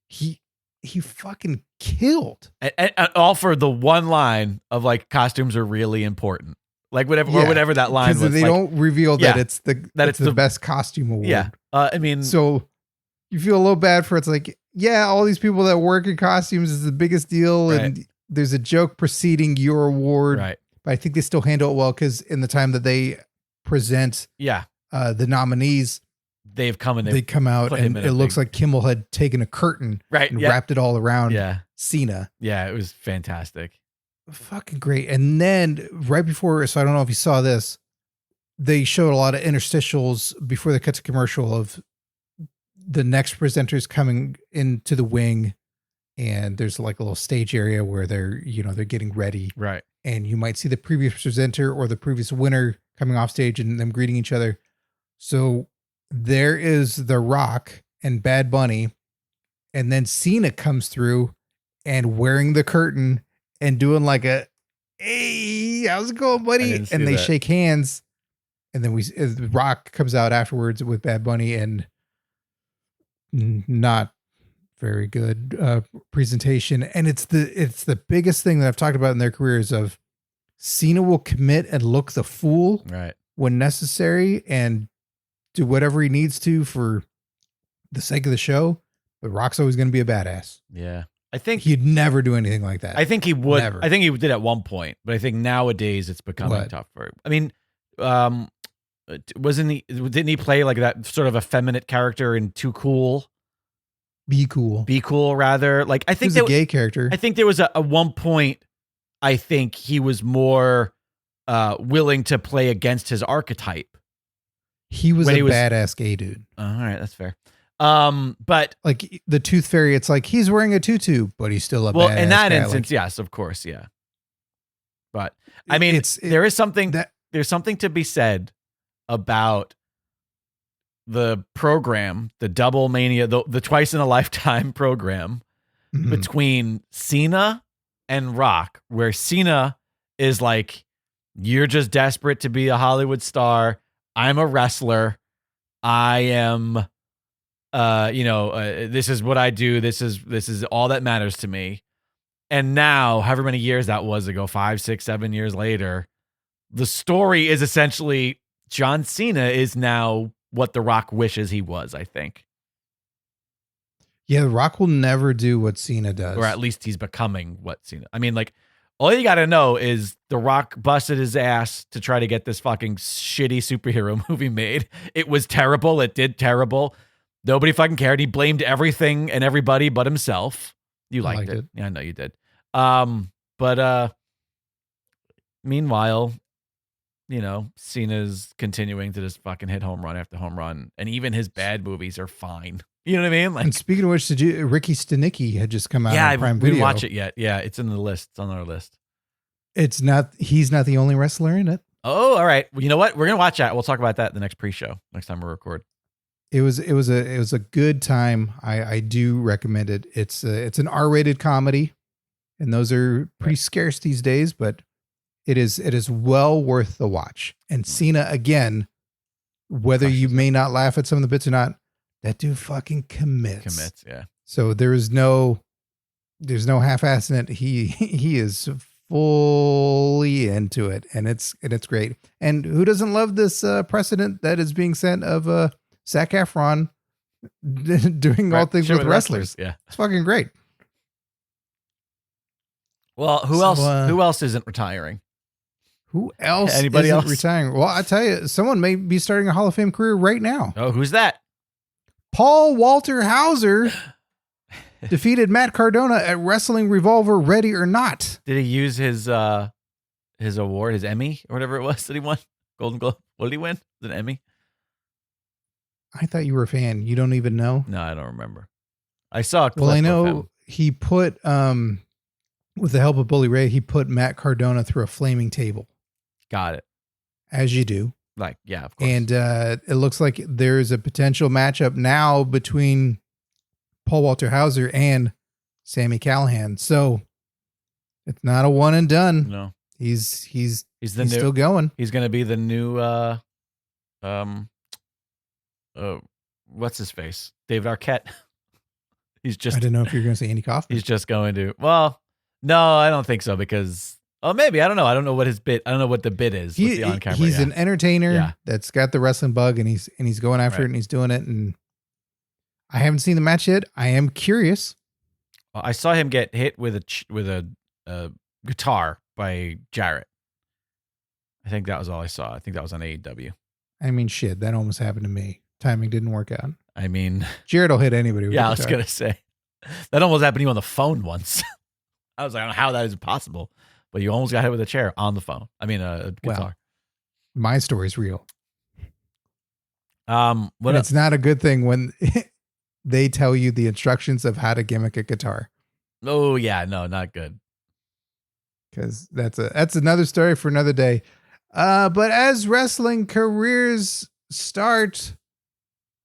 He fucking killed. And all for the one line of like, costumes are really important. Like whatever that line was. They don't reveal that it's the best costume award. Yeah. I mean, so you feel a little bad for it's like, yeah, all these people that work in costumes is the biggest deal, and there's a joke preceding your award, right? But I think they still handle it well because in the time that they present, the nominees, they come out, and it looks like Kimmel had taken a curtain, and wrapped it all around, Cena. Yeah, it was fantastic, fucking great. And then right before, so I don't know if you saw this, they showed a lot of interstitials before they cut to commercial of the next presenters coming into the wing. And there's like a little stage area where they're getting ready. Right. And you might see the previous presenter or the previous winner coming off stage and them greeting each other. So there is The Rock and Bad Bunny. And then Cena comes through and wearing the curtain and doing like a, hey, how's it going, buddy? And they shake hands. And then The Rock comes out afterwards with Bad Bunny and not very good presentation. And it's the biggest thing that I've talked about in their careers of Cena will commit and look the fool when necessary and do whatever he needs to for the sake of the show. But Rock's always going to be a badass. Yeah. I think he'd never do anything like that. I think he would. Never. I think he did at one point, but I think nowadays it's becoming tougher. I mean, didn't he play like that sort of effeminate character in Too Cool? Be cool rather. Like I think he was a gay character. I think there was a one point. I think he was more willing to play against his archetype. He was badass gay dude. All right, that's fair. But like the Tooth Fairy, it's like he's wearing a tutu, but he's still a badass in that guy. instance, yes, of course, yeah. But I mean, there's something to be said about the program, the Double Mania, the Twice in a Lifetime program between Cena and Rock, where Cena is like, you're just desperate to be a Hollywood star. I'm a wrestler. I am, this is what I do. This is all that matters to me. And now, however many years that was ago, 5, 6, 7 years later, the story is essentially John Cena is now what The Rock wishes he was, I think. Yeah, The Rock will never do what Cena does. Or at least he's becoming what Cena. I mean, like, all you got to know is The Rock busted his ass to try to get this fucking shitty superhero movie made. It was terrible. It did terrible. Nobody fucking cared. He blamed everything and everybody but himself. You liked it. Yeah, I know you did. But meanwhile, Cena's continuing to just fucking hit home run after home run. And even his bad movies are fine. You know what I mean? Like, and speaking of which, Ricky Stenicki had just come out on Prime Video. We didn't watch it yet. Yeah, it's in the list. It's on our list. He's not the only wrestler in it. Oh, all right. Well, you know what? We're going to watch that. We'll talk about that in the next pre-show, next time we record. It was a good time. I do recommend it. It's an R-rated comedy, and those are pretty scarce these days, but it is well worth the watch. And Cena, again, whether you may not laugh at some of the bits or not, that dude fucking commits. Yeah. So there's no half-assing it. He is fully into it, and it's great. And who doesn't love this precedent that is being sent of Zac Efron doing all things with wrestlers? Yeah, it's fucking great. Well, who else? Who else isn't retiring? Who else? Anybody else retiring? Well, I tell you, someone may be starting a Hall of Fame career right now. Oh, who's that? Paul Walter Hauser defeated Matt Cardona at Wrestling Revolver Ready or Not. Did he use his award, his Emmy or whatever it was that he won? Golden Globe? What did he win? Was it an Emmy? I thought you were a fan. You don't even know? No, I don't remember. I saw a clip. Well, I know he put with the help of Bully Ray, he put Matt Cardona through a flaming table. Got it. As you do. Like, yeah, of course. And it looks like there's a potential matchup now between Paul Walter Hauser and Sami Callihan. So it's not a one and done. No. He's still going. He's going to be the new what's his face? David Arquette. He's just I didn't know if you were going to say Andy Kaufman. He's just going to. Well, no, I don't think so because maybe, I don't know. I don't know what his bit. I don't know what the bit is with the on camera. He's an entertainer that's got the wrestling bug, and he's going after it, and he's doing it. And I haven't seen the match yet. I am curious. I saw him get hit with a guitar by Jarrett. I think that was all I saw. I think that was on AEW. I mean, shit, that almost happened to me. Timing didn't work out. I mean, Jarrett will hit anybody with a guitar. I was gonna say that almost happened to you on the phone once. I was like, I don't know how that is possible, but you almost got hit with a chair on the phone. I mean, a guitar. Well, my story's real. But it's not a good thing when they tell you the instructions of how to gimmick a guitar. Oh yeah, no, not good. Because that's another story for another day. But as wrestling careers start,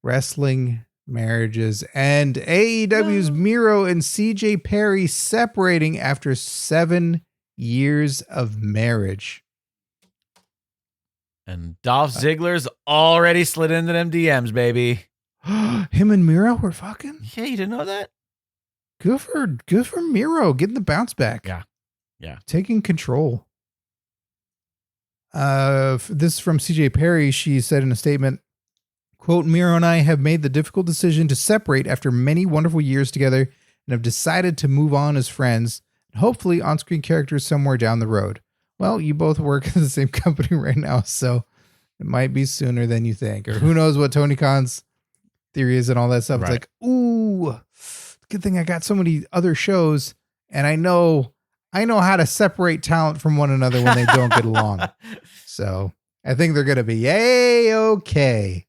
wrestling marriages, and AEW's Miro and CJ Perry separating after 7 years of marriage. And Dolph Ziggler's already slid into them DMs, baby. Him and Miro were fucking? Yeah, you didn't know that? Good for Miro getting the bounce back. Yeah. Taking control. This is from CJ Perry. She said in a statement, quote, Miro and I have made the difficult decision to separate after many wonderful years together and have decided to move on as friends, and hopefully on-screen characters somewhere down the road. Well, you both work at the same company right now, so it might be sooner than you think. Or who knows what Tony Khan's theory is and all that stuff. Right. It's like, ooh, good thing I got so many other shows, and I know how to separate talent from one another when they don't get along. So I think they're going to be okay.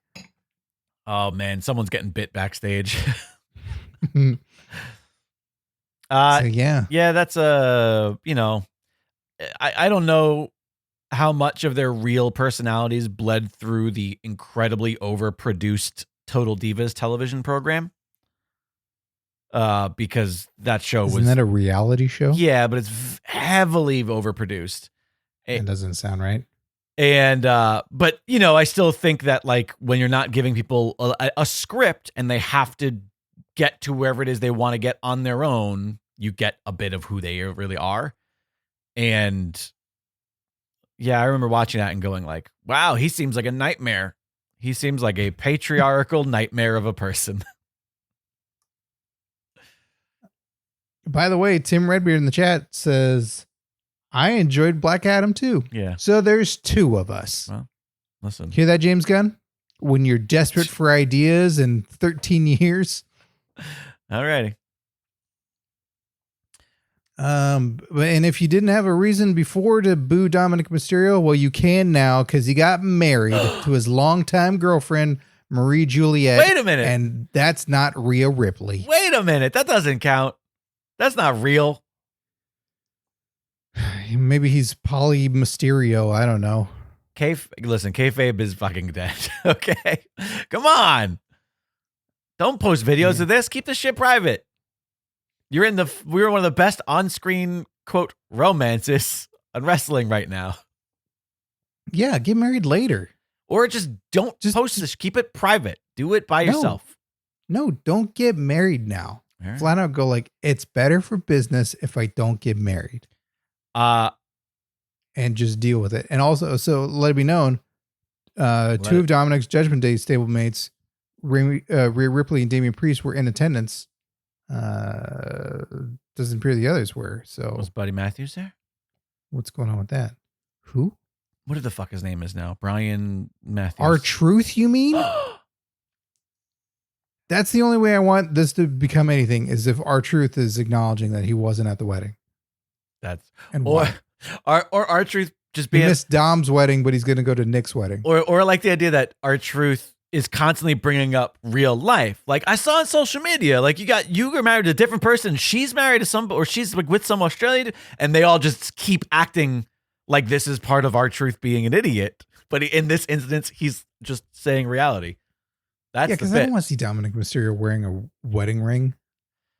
Oh man, someone's getting bit backstage. Yeah, that's I don't know how much of their real personalities bled through the incredibly overproduced Total Divas television program. Because that show Isn't that a reality show? Yeah, but it's heavily overproduced. It doesn't sound right. And, but I still think that like when you're not giving people a script and they have to get to wherever it is they want to get on their own, you get a bit of who they really are. And yeah, I remember watching that and going like, wow, he seems like a nightmare. He seems like a patriarchal nightmare of a person. By the way, Tim Redbeard in the chat says, I enjoyed Black Adam too. Yeah. So there's two of us. Well, listen. Hear that, James Gunn? When you're desperate for ideas in 13 years. All righty. And if you didn't have a reason before to boo Dominic Mysterio, well, you can now because he got married to his longtime girlfriend, Marie Juliet. Wait a minute. And that's not Rhea Ripley. Wait a minute. That doesn't count. That's not real. Maybe he's Poly Mysterio. I don't know. Listen, kayfabe is fucking dead. Okay, come on. Don't post videos of this. Keep the shit private. We're one of the best on-screen quote romances on wrestling right now. Yeah, get married later, or just don't post this. Keep it private. Do it by yourself. No, don't get married now. Right. Flat out go like, it's better for business if I don't get married. And just deal with it. And also, so let it be known, two of Dominic's Judgment Day stablemates, Rhea Ripley and Damian Priest, were in attendance. Doesn't appear the others were. So was Buddy Matthews there? What's going on with that? Who? What the fuck his name is now? Brian Matthews. R-Truth, you mean? That's the only way I want this to become anything, is if R-Truth is acknowledging that he wasn't at the wedding. Or R-Truth just being... He missed Dom's wedding, but he's going to go to Nick's wedding. Or like the idea that R-Truth is constantly bringing up real life. Like I saw on social media, like you were married to a different person. She's married to some, or she's like with some Australian, and they all just keep acting like this is part of R-Truth being an idiot. But in this instance, he's just saying reality. That's because I don't want to see Dominic Mysterio wearing a wedding ring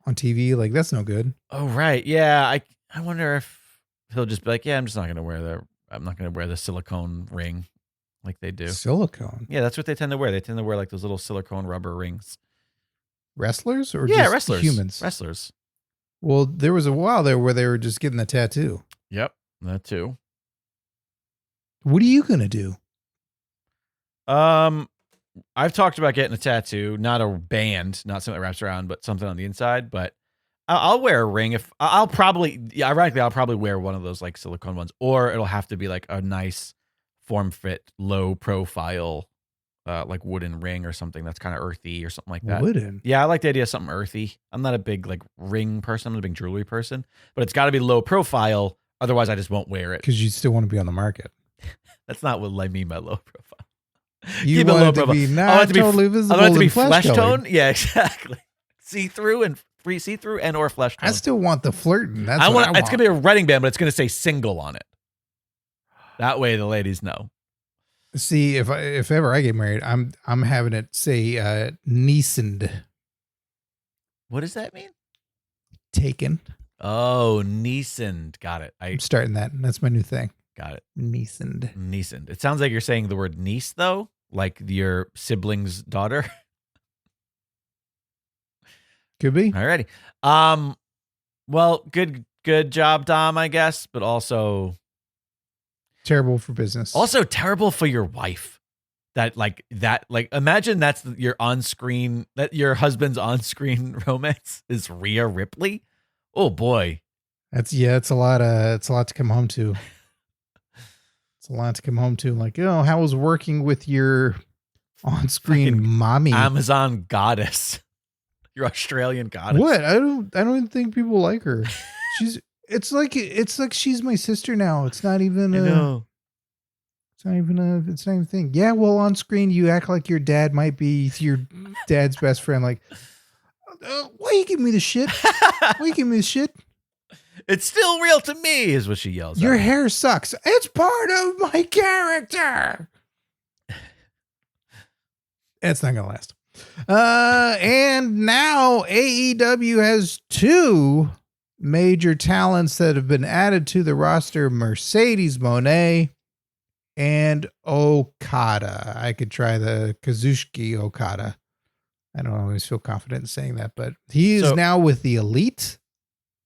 on TV. Like that's no good. Oh right, yeah. I wonder if he'll just be like, yeah, I'm not going to wear the silicone ring like they do. Silicone? Yeah, that's what they tend to wear. They tend to wear like those little silicone rubber rings. Wrestlers or just wrestlers? Humans? Wrestlers. Well, there was a while there where they were just getting the tattoo. Yep, that too. What are you going to do? I've talked about getting a tattoo, not a band, not something that wraps around, but something on the inside. But I'll wear a ring ironically, I'll probably wear one of those like silicone ones, or it'll have to be like a nice form fit, low profile, like wooden ring or something that's kind of earthy or something like that. Wooden? Yeah, I like the idea of something earthy. I'm not a big like ring person. I'm not a big jewelry person, but it's got to be low profile. Otherwise, I just won't wear it. Because you still want to be on the market. That's not what I mean by low profile. You want it to be not totally visible. I want it to be flesh tone. Yeah, exactly. See through and or flesh tone. I still want the flirting. That's what I want. It's gonna be a wedding band, but it's gonna say single on it. That way, the ladies know. See, if ever I get married, I'm having it say Neesoned. What does that mean? Taken. Oh, Neesoned. Got it. I'm starting that. That's my new thing. Got it. Neesoned. It sounds like you're saying the word niece, though, like your sibling's daughter. Could be. Alrighty. Well, good job, Dom, I guess, but also terrible for business. Also terrible for your wife. Imagine that's your husband's on-screen romance is Rhea Ripley. Oh boy. It's a lot to come home to. It's a lot to come home to. Like, how was working with your on-screen fucking mommy? Amazon goddess. Your Australian goddess. What? I don't even think people like her. It's like she's my sister now. It's not even it's not even a thing. Yeah, well, on screen you act like your dad might be your dad's best friend. Like, why you give me the shit? Why you give me the shit? It's still real to me, is what she yells. Your hair sucks. It's part of my character. It's not gonna last. And now AEW has two major talents that have been added to the roster: Mercedes Moné and Okada. I could try the Kazuchika Okada. I don't always feel confident in saying that, but he is now with the Elite.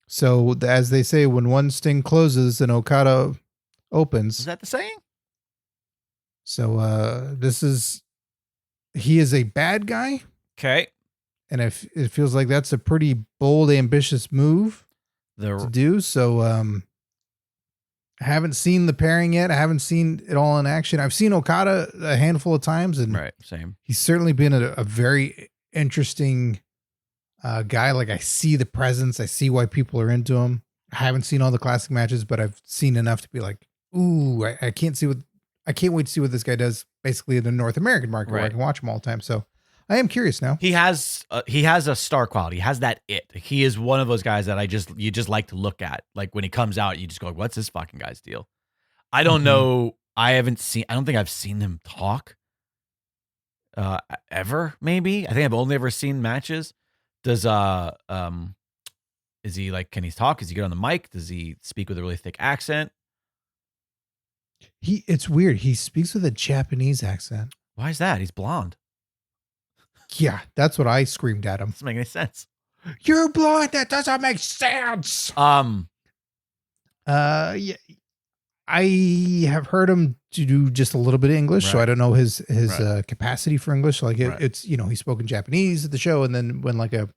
So as they say, when one sting closes and Okada opens. Is that the saying? So he is a bad guy. Okay. And it feels like that's a pretty bold, ambitious move to do. So I haven't seen the pairing yet. I haven't seen it all in action. I've seen Okada a handful of times. And right, same. He's certainly been a very interesting guy. Like, I see the presence. I see why people are into him. I haven't seen all the classic matches, but I've seen enough to be like, ooh, I can't wait to see what this guy does basically in the North American market where I can watch him all the time. So I am curious now. He has a star quality. He has that it. He is one of those guys that you just like to look at. Like when he comes out, you just go, what's this fucking guy's deal? I don't know. I don't think I've seen him talk ever. Maybe. I think I've only ever seen matches. Is he like, can he talk? Is he good on the mic? Does he speak with a really thick accent? It's weird. He speaks with a Japanese accent. Why is that? He's blonde. Yeah, that's what I screamed at him. Doesn't make any sense. You're blonde. That doesn't make sense. Yeah, I have heard him to do just a little bit of English, so I don't know his capacity for English. Like it's he spoke in Japanese at the show, and then when like a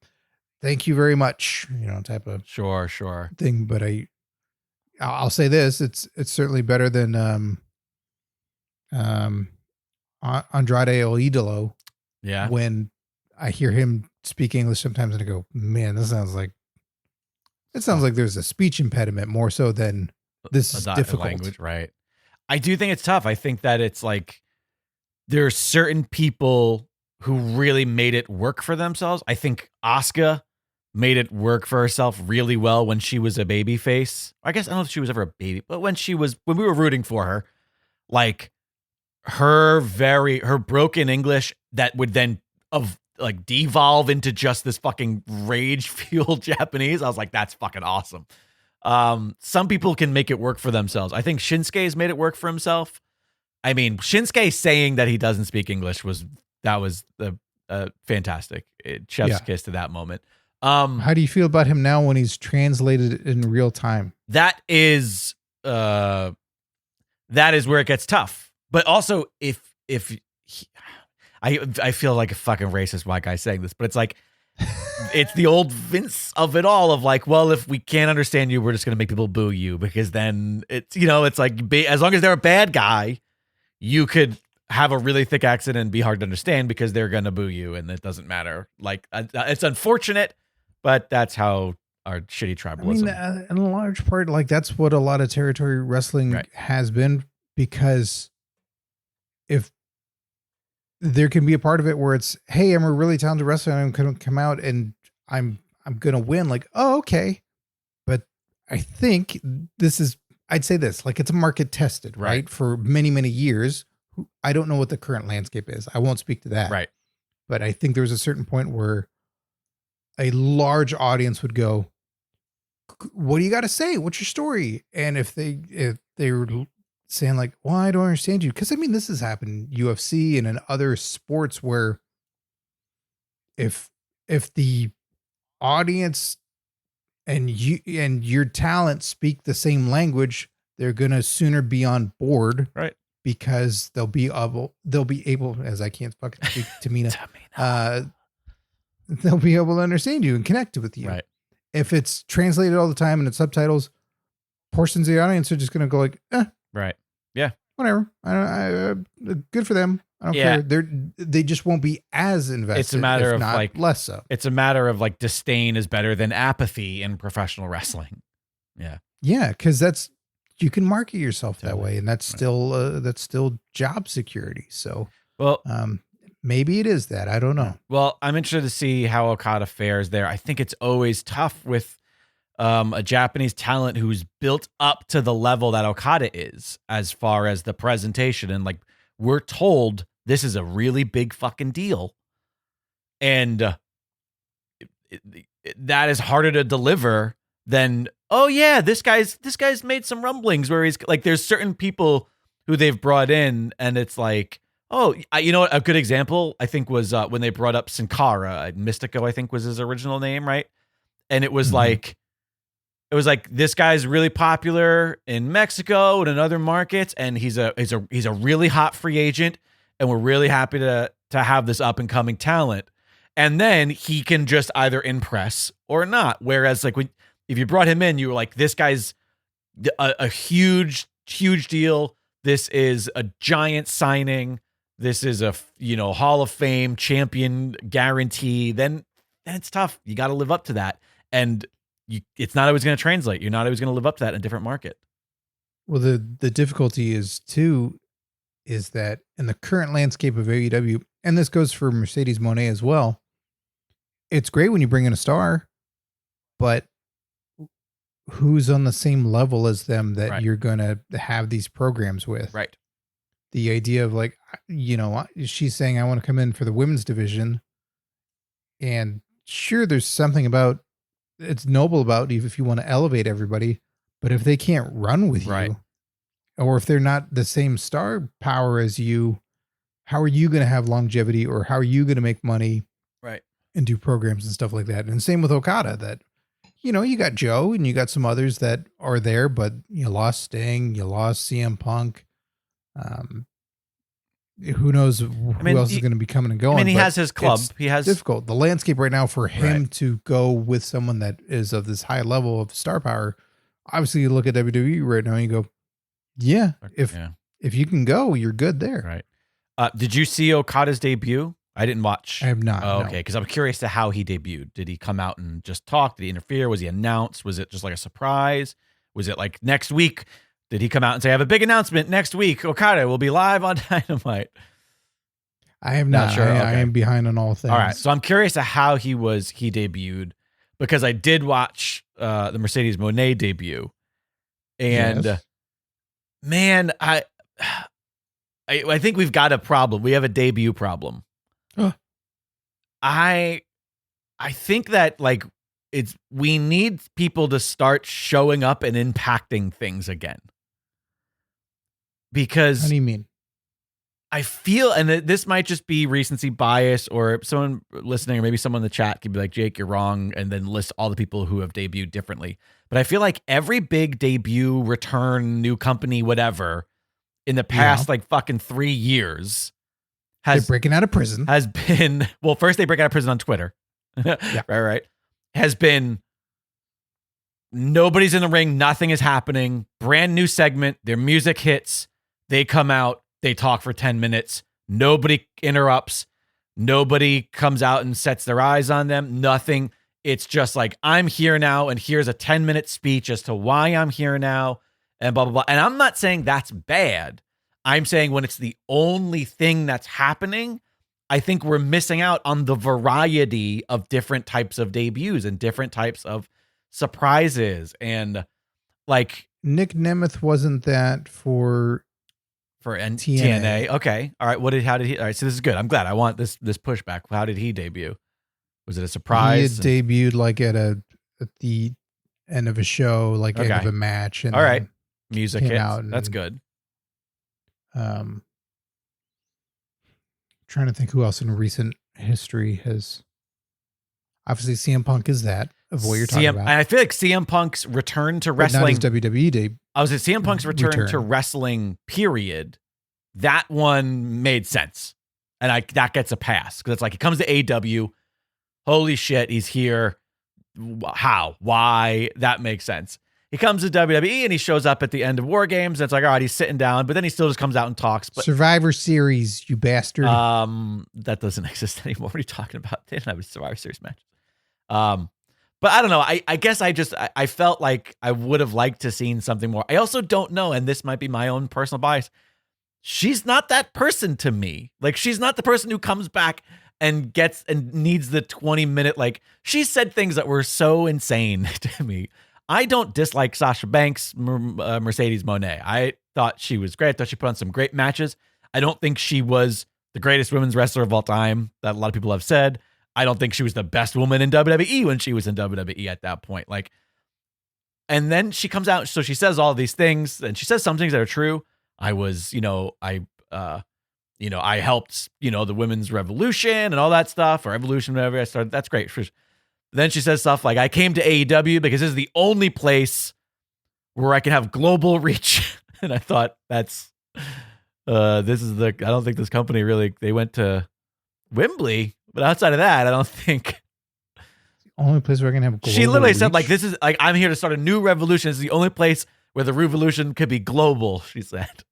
thank you very much, type of Sure thing. But I'll say this: it's certainly better than Andrade El Idolo. Yeah. When I hear him speak English sometimes, and I go, man, it sounds like there's a speech impediment more so than this is difficult language, right? I do think it's tough. I think that it's like there are certain people who really made it work for themselves. I think Asuka made it work for herself really well when she was a baby face. I guess I don't know if she was ever a baby, but when we were rooting for her, like her broken English that would then devolve into just this fucking rage-fueled Japanese. I was like, that's fucking awesome. Some people can make it work for themselves. I think Shinsuke's made it work for himself. I mean, Shinsuke saying that he doesn't speak English was fantastic. Chef's kiss to that moment. How do you feel about him now when he's translated in real time? That is where it gets tough. But also, I feel like a fucking racist white guy saying this, but it's like, it's the old Vince of it all of like, well, if we can't understand you, we're just going to make people boo you, because then it's, it's like, as long as they're a bad guy, you could have a really thick accent and be hard to understand because they're going to boo you. And it doesn't matter. Like, it's unfortunate, but that's how our shitty tribalism. I mean, in a large part, like that's what a lot of territory wrestling has been, because if there can be a part of it where it's, hey, I'm a really talented wrestler and I'm going to come out and I'm going to win. Like, oh, okay. But I think I'd say this, like it's a market tested, right? For many, many years. I don't know what the current landscape is. I won't speak to that. Right. But I think there was a certain point where a large audience would go, what do you got to say? What's your story? And if they were saying like, well, I don't understand you. Cause I mean, this has happened in UFC and in other sports where if the audience and you and your talent speak the same language, they're going to sooner be on board. Right. Because they'll be able, as I can't fucking speak Tamina, they'll be able to understand you and connect with you. Right. If it's translated all the time and it's subtitles, portions of the audience are just going to go like, right. Yeah. Whatever. Good for them. I don't care. They just won't be as invested. It's a matter of like less so. It's a matter of like disdain is better than apathy in professional wrestling. Yeah. Yeah. Cause you can market yourself that way. And that's still job security. So, well, maybe it is that. I don't know. Well, I'm interested to see how Okada fares there. I think it's always tough with a Japanese talent who's built up to the level that Okada is, as far as the presentation. And like, we're told this is a really big fucking deal. And that is harder to deliver than, oh yeah, this guy's made some rumblings where he's like, there's certain people who they've brought in and it's like, oh, you know what? A good example I think was when they brought up Sin Cara. Mystico, I think was his original name. Right. And it was like, this guy's really popular in Mexico and in other markets. And he's a really hot free agent. And we're really happy to have this up and coming talent. And then he can just either impress or not. Whereas like if you brought him in, you were like, this guy's a huge, huge deal. This is a giant signing. This is a, Hall of Fame champion guarantee. Then it's tough. You got to live up to that. And it's not always going to translate. You're not always going to live up to that in a different market. Well, the difficulty is that in the current landscape of AEW, and this goes for Mercedes Moné as well, it's great when you bring in a star, but who's on the same level as them that you're going to have these programs with? Right. The idea of like, she's saying, I want to come in for the women's division. And sure, there's something about it's noble about if you want to elevate everybody, but if they can't run with you, or if they're not the same star power as you, how are you going to have longevity, or how are you going to make money? Right. And do programs and stuff like that. And same with Okada, that you got Joe and you got some others that are there, but you lost Sting, you lost CM Punk. Who knows who else is going to be coming and going? I mean, he has his club. He has difficult. The landscape right now for him to go with someone that is of this high level of star power. Obviously, you look at WWE right now and you go, yeah, if you can go, you're good there. Right. Did you see Okada's debut? I didn't watch. I have not. Oh, okay, because I'm curious to how he debuted. Did he come out and just talk? Did he interfere? Was he announced? Was it just like a surprise? Was it like next week? Did he come out and say, I have a big announcement next week? Okada will be live on Dynamite. I have not. Sure. I am behind on all things. All right. So I'm curious to how he debuted, because I did watch the Mercedes Moné debut. And man, I think we've got a problem. We have a debut problem. I think that like we need people to start showing up and impacting things again. Because what do you mean? I feel, and this might just be recency bias, or someone listening, or maybe someone in the chat could be like, Jake, you're wrong, and then list all the people who have debuted differently. But I feel like every big debut, return, new company, whatever, in the past like fucking 3 years they're breaking out of prison. Has been, well, first they break out of prison on Twitter. Right. Has been nobody's in the ring, nothing is happening, brand new segment, their music hits, they come out, they talk for 10 minutes, nobody interrupts, nobody comes out and sets their eyes on them, nothing. It's just like, I'm here now, and here's a 10-minute speech as to why I'm here now, and blah, blah, blah. And I'm not saying that's bad. I'm saying when it's the only thing that's happening, I think we're missing out on the variety of different types of debuts and different types of surprises. And like Nick Nemeth wasn't that for TNA. Okay. All right. How did he? All right. So this is good. I'm glad. I want this pushback. How did he debut? Was it a surprise? He had debuted like at the end of a show, like end of a match. And all right. Music hits. That's good. Trying to think who else in recent history has. Obviously, CM Punk is that of what you're talking about. I feel like CM Punk's return to wrestling. Not his WWE debut. I was at CM Punk's return to wrestling. Period. That one made sense, and that gets a pass because it's like he comes to AEW. Holy shit, he's here. How? Why? That makes sense. He comes to WWE and he shows up at the end of War Games. And it's like, all right, he's sitting down, but then he still just comes out and talks. But Survivor Series, you bastard. That doesn't exist anymore. What are you talking about? They didn't have a Survivor Series match. But I don't know. I guess I felt like I would have liked to seen something more. I also don't know, and this might be my own personal bias. She's not that person to me. Like, she's not the person who comes back and gets and needs the 20-minute, like, she said things that were so insane to me. I don't dislike Sasha Banks, Mercedes Moné. I thought she was great. I thought she put on some great matches. I don't think she was the greatest women's wrestler of all time, that a lot of people have said. I don't think she was the best woman in WWE when she was in WWE at that point. Like, and then she comes out, so she says all these things, and she says some things that are true. I was, I helped, the women's revolution and all that stuff, or evolution, whatever I started. That's great. Then she says stuff like, I came to AEW because this is the only place where I can have global reach. And I thought I don't think this company really, they went to Wembley, but outside of that, I don't think. The only place where I can have global She literally reach? said, like, this is like, I'm here to start a new revolution. This is the only place where the revolution could be global, she said.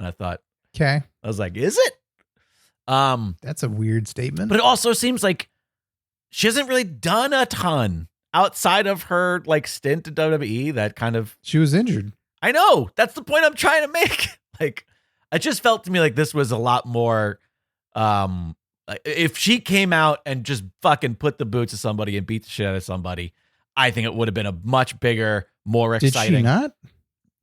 And I thought, okay. I was like, is it? That's a weird statement. But it also seems like she hasn't really done a ton outside of her like stint at WWE. That kind of, she was injured. I know. That's the point I'm trying to make. Like, it just felt to me like this was a lot more. If she came out and just fucking put the boots to somebody and beat the shit out of somebody, I think it would have been a much bigger, more exciting. Did she not?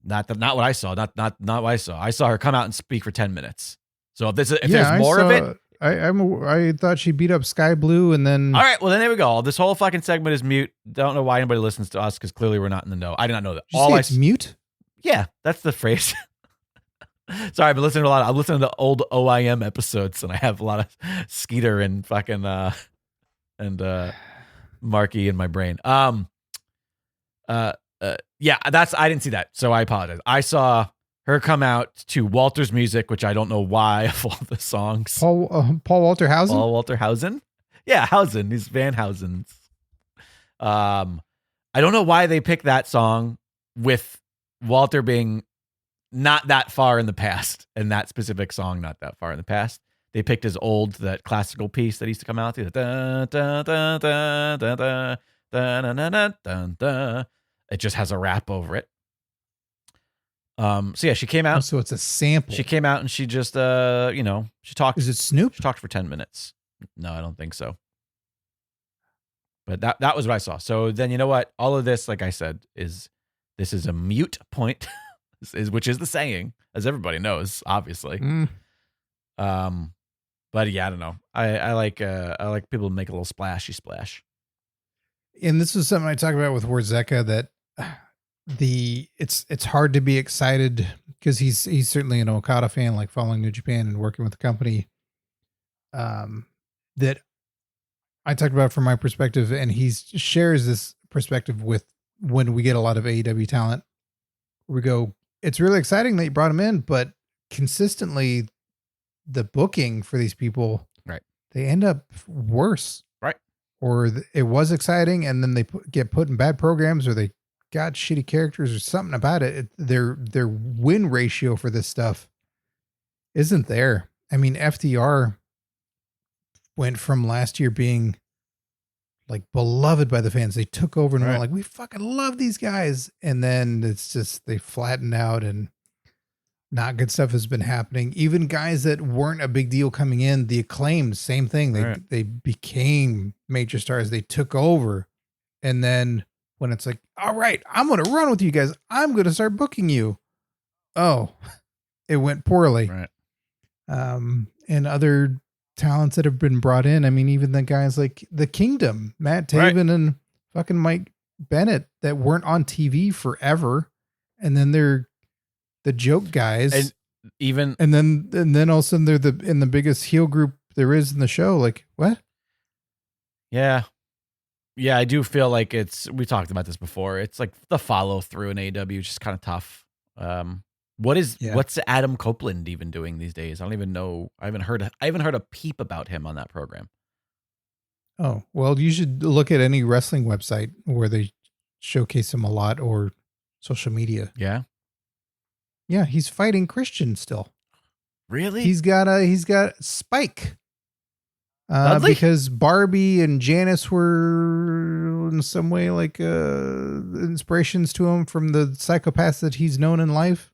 Not what I saw. Not what I saw. I saw her come out and speak for 10 minutes. So if there's more of it. I thought she beat up Sky Blue and then. All right, well then there we go. This whole fucking segment is mute. Don't know why anybody listens to us because clearly we're not in the know. I did not know that. It's mute. Yeah, that's the phrase. Sorry, I've been listening to I'm listening to old OIM episodes, and I have a lot of Skeeter and fucking and Marky in my brain. Yeah, I didn't see that, so I apologize. I saw her come out to Walter's music, which I don't know why of all the songs. Paul Walter Hausen? Paul Walter Hausen? Yeah, Hausen. He's Van Housen's. I don't know why they picked that song with Walter being not that far in the past, and that specific song not that far in the past. They picked his that classical piece that used to come out. It just has a rap over it. So yeah, she came out. So it's a sample. She came out and she just, she talked. Is it Snoop? She talked for 10 minutes. No, I don't think so. But that was what I saw. So then, you know what? All of this, like I said, this is a mute point, which is the saying, as everybody knows, obviously. But yeah, I don't know. I like people to make a little splashy splash. And this was something I talked about with Warzeka, that it's hard to be excited because he's certainly an Okada fan, like following New Japan and working with the company. That I talked about from my perspective, and he shares this perspective with when we get a lot of AEW talent. We go, it's really exciting that you brought him in, but consistently the booking for these people, right, they end up worse. Right. Or it was exciting and then they get put in bad programs, or they got shitty characters or something about it. Their win ratio for this stuff isn't there. I mean, FTR went from last year being like beloved by the fans. They took over and were like, we fucking love these guys. And then it's just, they flattened out and not good stuff has been happening. Even guys that weren't a big deal coming in, the Acclaimed, same thing. They became major stars. They took over. And then when it's like, all right, I'm going to run with you guys, I'm going to start booking you. Oh, it went poorly. Right. And other talents that have been brought in. I mean, even the guys like the Kingdom, Matt Taven and fucking Mike Bennett, that weren't on TV forever. And then they're the joke guys. And then all of a sudden they're in the biggest heel group there is in the show. Like, what? Yeah. Yeah, I do feel like we talked about this before. It's like the follow through in AEW is just kind of tough. What's Adam Copeland even doing these days? I don't even know. I haven't heard a peep about him on that program. Oh, well, you should look at any wrestling website where they showcase him a lot, or social media. Yeah. Yeah, he's fighting Christian still. Really? He's got Spike. Because Barbie and Janice were in some way like inspirations to him from the psychopaths that he's known in life.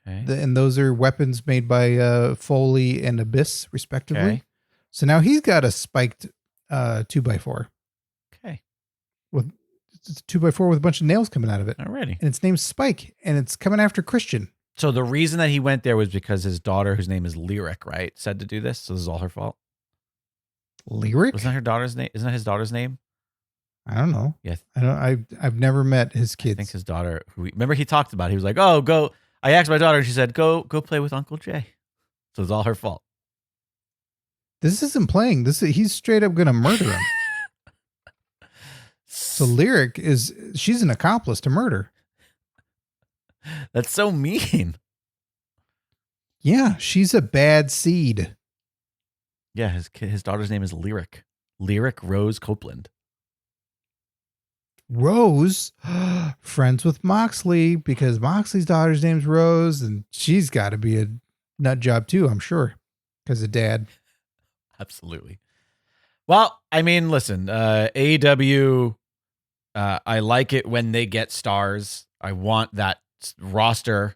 Okay. And those are weapons made by Foley and Abyss, respectively. Okay. So now he's got a spiked 2x4. Okay. It's a 2x4 with a bunch of nails coming out of it. Already. And its name's Spike, and it's coming after Christian. So the reason that he went there was because his daughter, whose name is Lyric, right, said to do this. So this is all her fault. Lyric? Wasn't that her daughter's name? Isn't that his daughter's name? I don't know. Yeah. I've never met his kids. I think his daughter, remember he talked about it. He was like, oh, go. I asked my daughter and she said, go play with Uncle Jay. So it's all her fault. This isn't playing. He's straight up going to murder him. So Lyric she's an accomplice to murder. That's so mean. Yeah, she's a bad seed. Yeah, his daughter's name is Lyric. Lyric Rose Copeland. Rose? Friends with Moxley, because Moxley's daughter's name's Rose, and she's got to be a nut job too, I'm sure, because of Dad. Absolutely. Well, I mean, listen, AEW, I like it when they get stars. I want that roster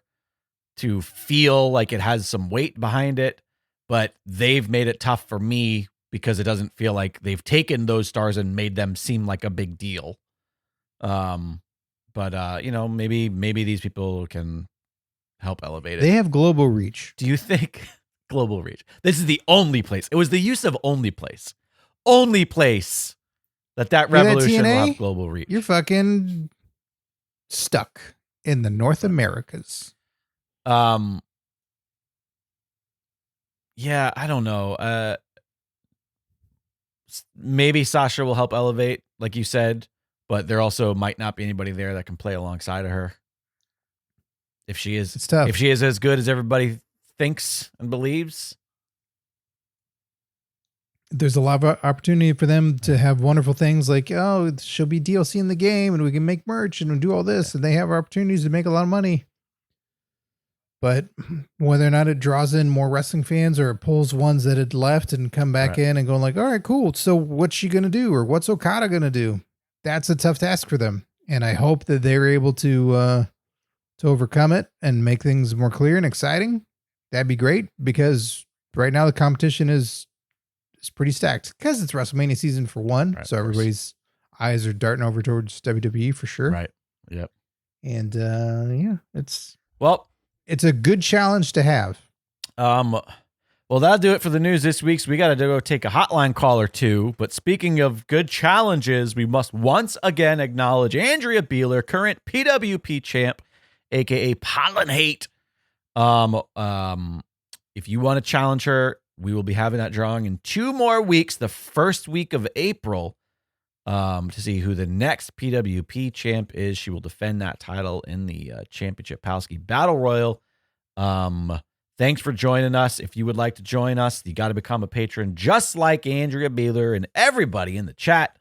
to feel like it has some weight behind it, but they've made it tough for me because it doesn't feel like they've taken those stars and made them seem like a big deal. But maybe these people can help elevate it. They have global reach. Do you think global reach? This is the only place. It was the use of only place that revolution will have global reach. You're fucking stuck in the North Americas. Yeah, I don't know. Maybe Sasha will help elevate. like you said, but there also might not be anybody there that can play alongside of her. If she is, it's tough. If she is as good as everybody thinks and believes, there's a lot of opportunity for them to have wonderful things like, oh, she'll be DLC in the game and we can make merch and do all this. And they have opportunities to make a lot of money. But whether or not it draws in more wrestling fans or it pulls ones that had left and come back in and going like, all right, cool. So what's she going to do? Or what's Okada going to do? That's a tough task for them. And I hope that they're able to overcome it and make things more clear and exciting. That'd be great, because right now the competition is pretty stacked because it's WrestleMania season for one. Right, so everybody's eyes are darting over towards WWE for sure. Right. Yep. And it's a good challenge to have. Well, that'll do it for the news this week. So we got to go take a hotline call or two. But speaking of good challenges, we must once again acknowledge Andrea Beeler, current PWP champ, aka Pollen Hate. If you want to challenge her, we will be having that drawing in 2 more weeks, the first week of April, to see who the next PWP champ is. She will defend that title in the Championship Palski Battle Royal. Thanks for joining us. If you would like to join us, you got to become a patron, just like Andrea Beeler and everybody in the chat.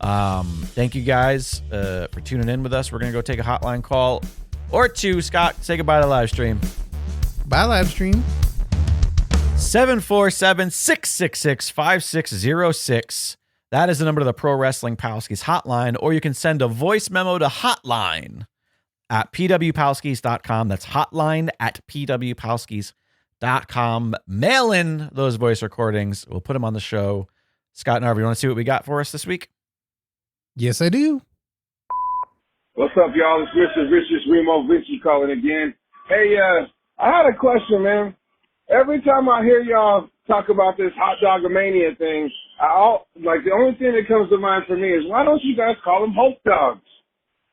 Thank you guys for tuning in with us. We're going to go take a hotline call or 2. Scott, say goodbye to live stream. Bye, live stream. 747-666-5606. That is the number to the Pro Wrestling Palskis hotline, or you can send a voice memo to hotline at pwpalskis.com. That's hotline at pwpalskis.com. Mail in those voice recordings. We'll put them on the show. Scott and Harvey, you want to see what we got for us this week? Yes, I do. What's up, y'all? It's Mr. Vicious Remo Vinci calling again. Hey, I had a question, man. Every time I hear y'all talk about this hot dog mania thing, the only thing that comes to mind for me is, why don't you guys call them Hulk dogs?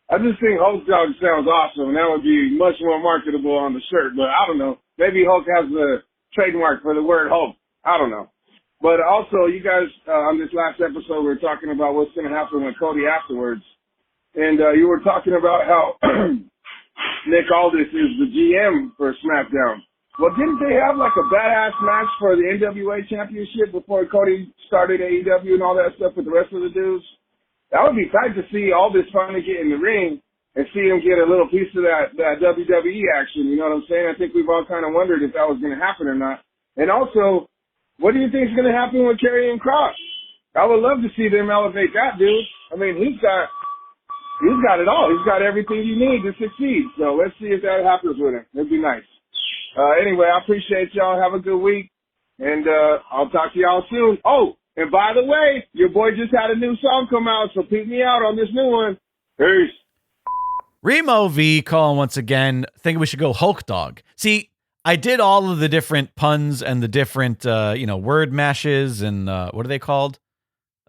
I just think Hulk dog sounds awesome, and that would be much more marketable on the shirt. But I don't know. Maybe Hulk has the trademark for the word Hulk. I don't know. But also, you guys, on this last episode, we were talking about what's going to happen with Cody afterwards. And you were talking about how Nick Aldis is the GM for SmackDown. Well, didn't they have like a badass match for the NWA Championship before Cody started AEW and all that stuff with the rest of the dudes? That would be tight to see all this finally get in the ring and see him get a little piece of that WWE action. You know what I'm saying? I think we've all kind of wondered if that was going to happen or not. And also, what do you think is going to happen with Karrion Kross? I would love to see them elevate that dude. I mean, he's got it all. He's got everything you need to succeed. So let's see if that happens with him. It'd be nice. Anyway, I appreciate y'all. Have a good week, and I'll talk to y'all soon. Oh, and by the way, your boy just had a new song come out, so peep me out on this new one. Peace. Remo V calling once again, thinking we should go Hulk Dog. See, I did all of the different puns and the different, word mashes and what are they called?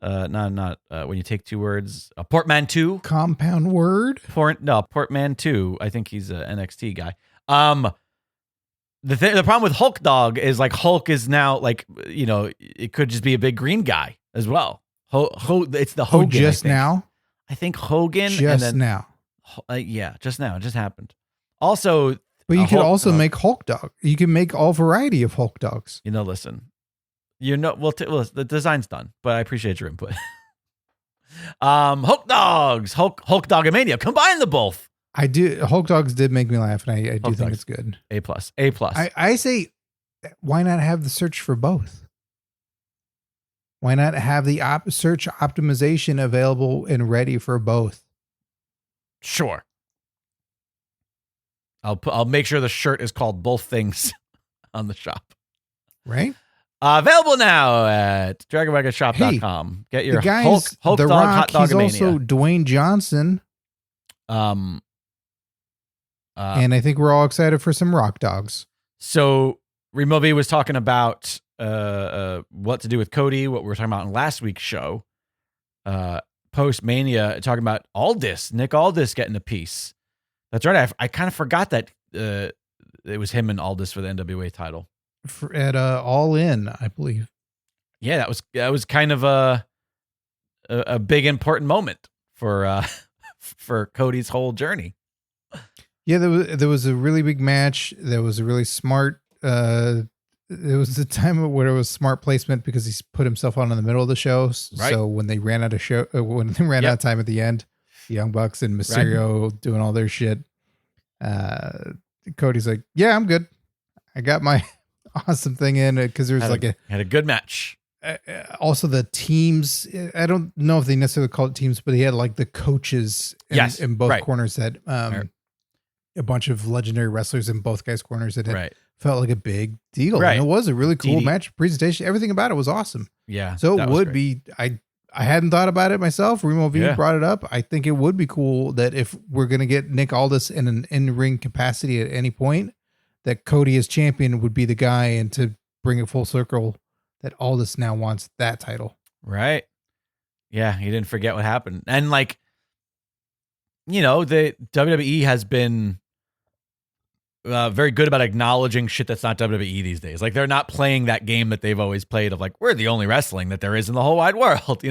Not when you take 2 words. A portmanteau. Compound word. Portmanteau. I think he's an NXT guy. The problem with Hulk Dog is like Hulk is now like, it could just be a big green guy as well. It's the Hogan. Just now? I think Hogan. Just now. Yeah, just now. It just happened. Also, but you could also make Hulk Dog. You can make all variety of Hulk Dogs. Listen, the design's done, but I appreciate your input. Hulk Dogs, Hulk Dogomania. Combine the both. I do. Hulk Dogs did make me laugh, and I do think it's good. A+. I say, why not have the search for both? Why not have the search optimization available and ready for both? Sure. I'll make sure the shirt is called both things on the shop. Right. Available now at dragonwagonshop.com. Get your the guys, Hulk the Dog Rock, Hot Dog he's also Dwayne Johnson. And I think we're all excited for some Rock Dogs. So Removi was talking about what to do with Cody, what we were talking about in last week's show. Post Mania, talking about Nick Aldis getting a piece. That's right. I kind of forgot that it was him and Aldis for the NWA title at All In, I believe. Yeah, that was kind of a big important moment for Cody's whole journey. Yeah, there was a really big match. There was a really smart. There was a time where it was smart placement because he put himself on in the middle of the show. Right. So when they ran out of out of time at the end, the Young Bucks and Mysterio doing all their shit. Cody's like, yeah, I'm good. I got my awesome thing in because there's had a good match. Also the teams, I don't know if they necessarily call it teams, but he had like the coaches in both corners that a bunch of legendary wrestlers in both guys' corners that felt like a big deal. Right. And it was a really cool match presentation. Everything about it was awesome. Yeah. So it would be, I hadn't thought about it myself. Remo V brought it up. I think it would be cool that if we're going to get Nick Aldis in an in-ring capacity at any point, that Cody as champion would be the guy, and to bring it full circle, that Aldis now wants that title. Right. Yeah. He didn't forget what happened. And like, the WWE has been very good about acknowledging shit that's not WWE these days. Like, they're not playing that game that they've always played of like, we're the only wrestling that there is in the whole wide world.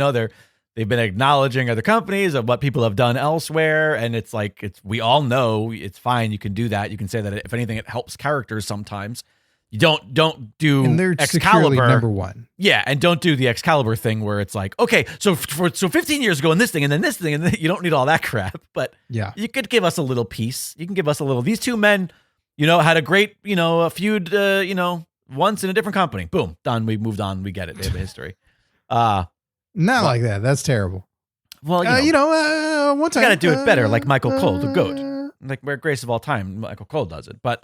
They've been acknowledging other companies of what people have done elsewhere. And it's like, we all know it's fine. You can do that. You can say that if anything, it helps characters sometimes. You don't do and they're Excalibur number one. Yeah. And don't do the Excalibur thing where it's like, okay, so 15 years ago and this thing and then this thing, and then you don't need all that crap, but you could give us a little piece. You can give us a little, these two men, had a great, a feud, once in a different company. Boom, done. We moved on. We get it. They have a history. Not like that. That's terrible. Well, one time you got to do it better, like Michael Cole, the GOAT, like where Grace of All Time. Michael Cole does it, but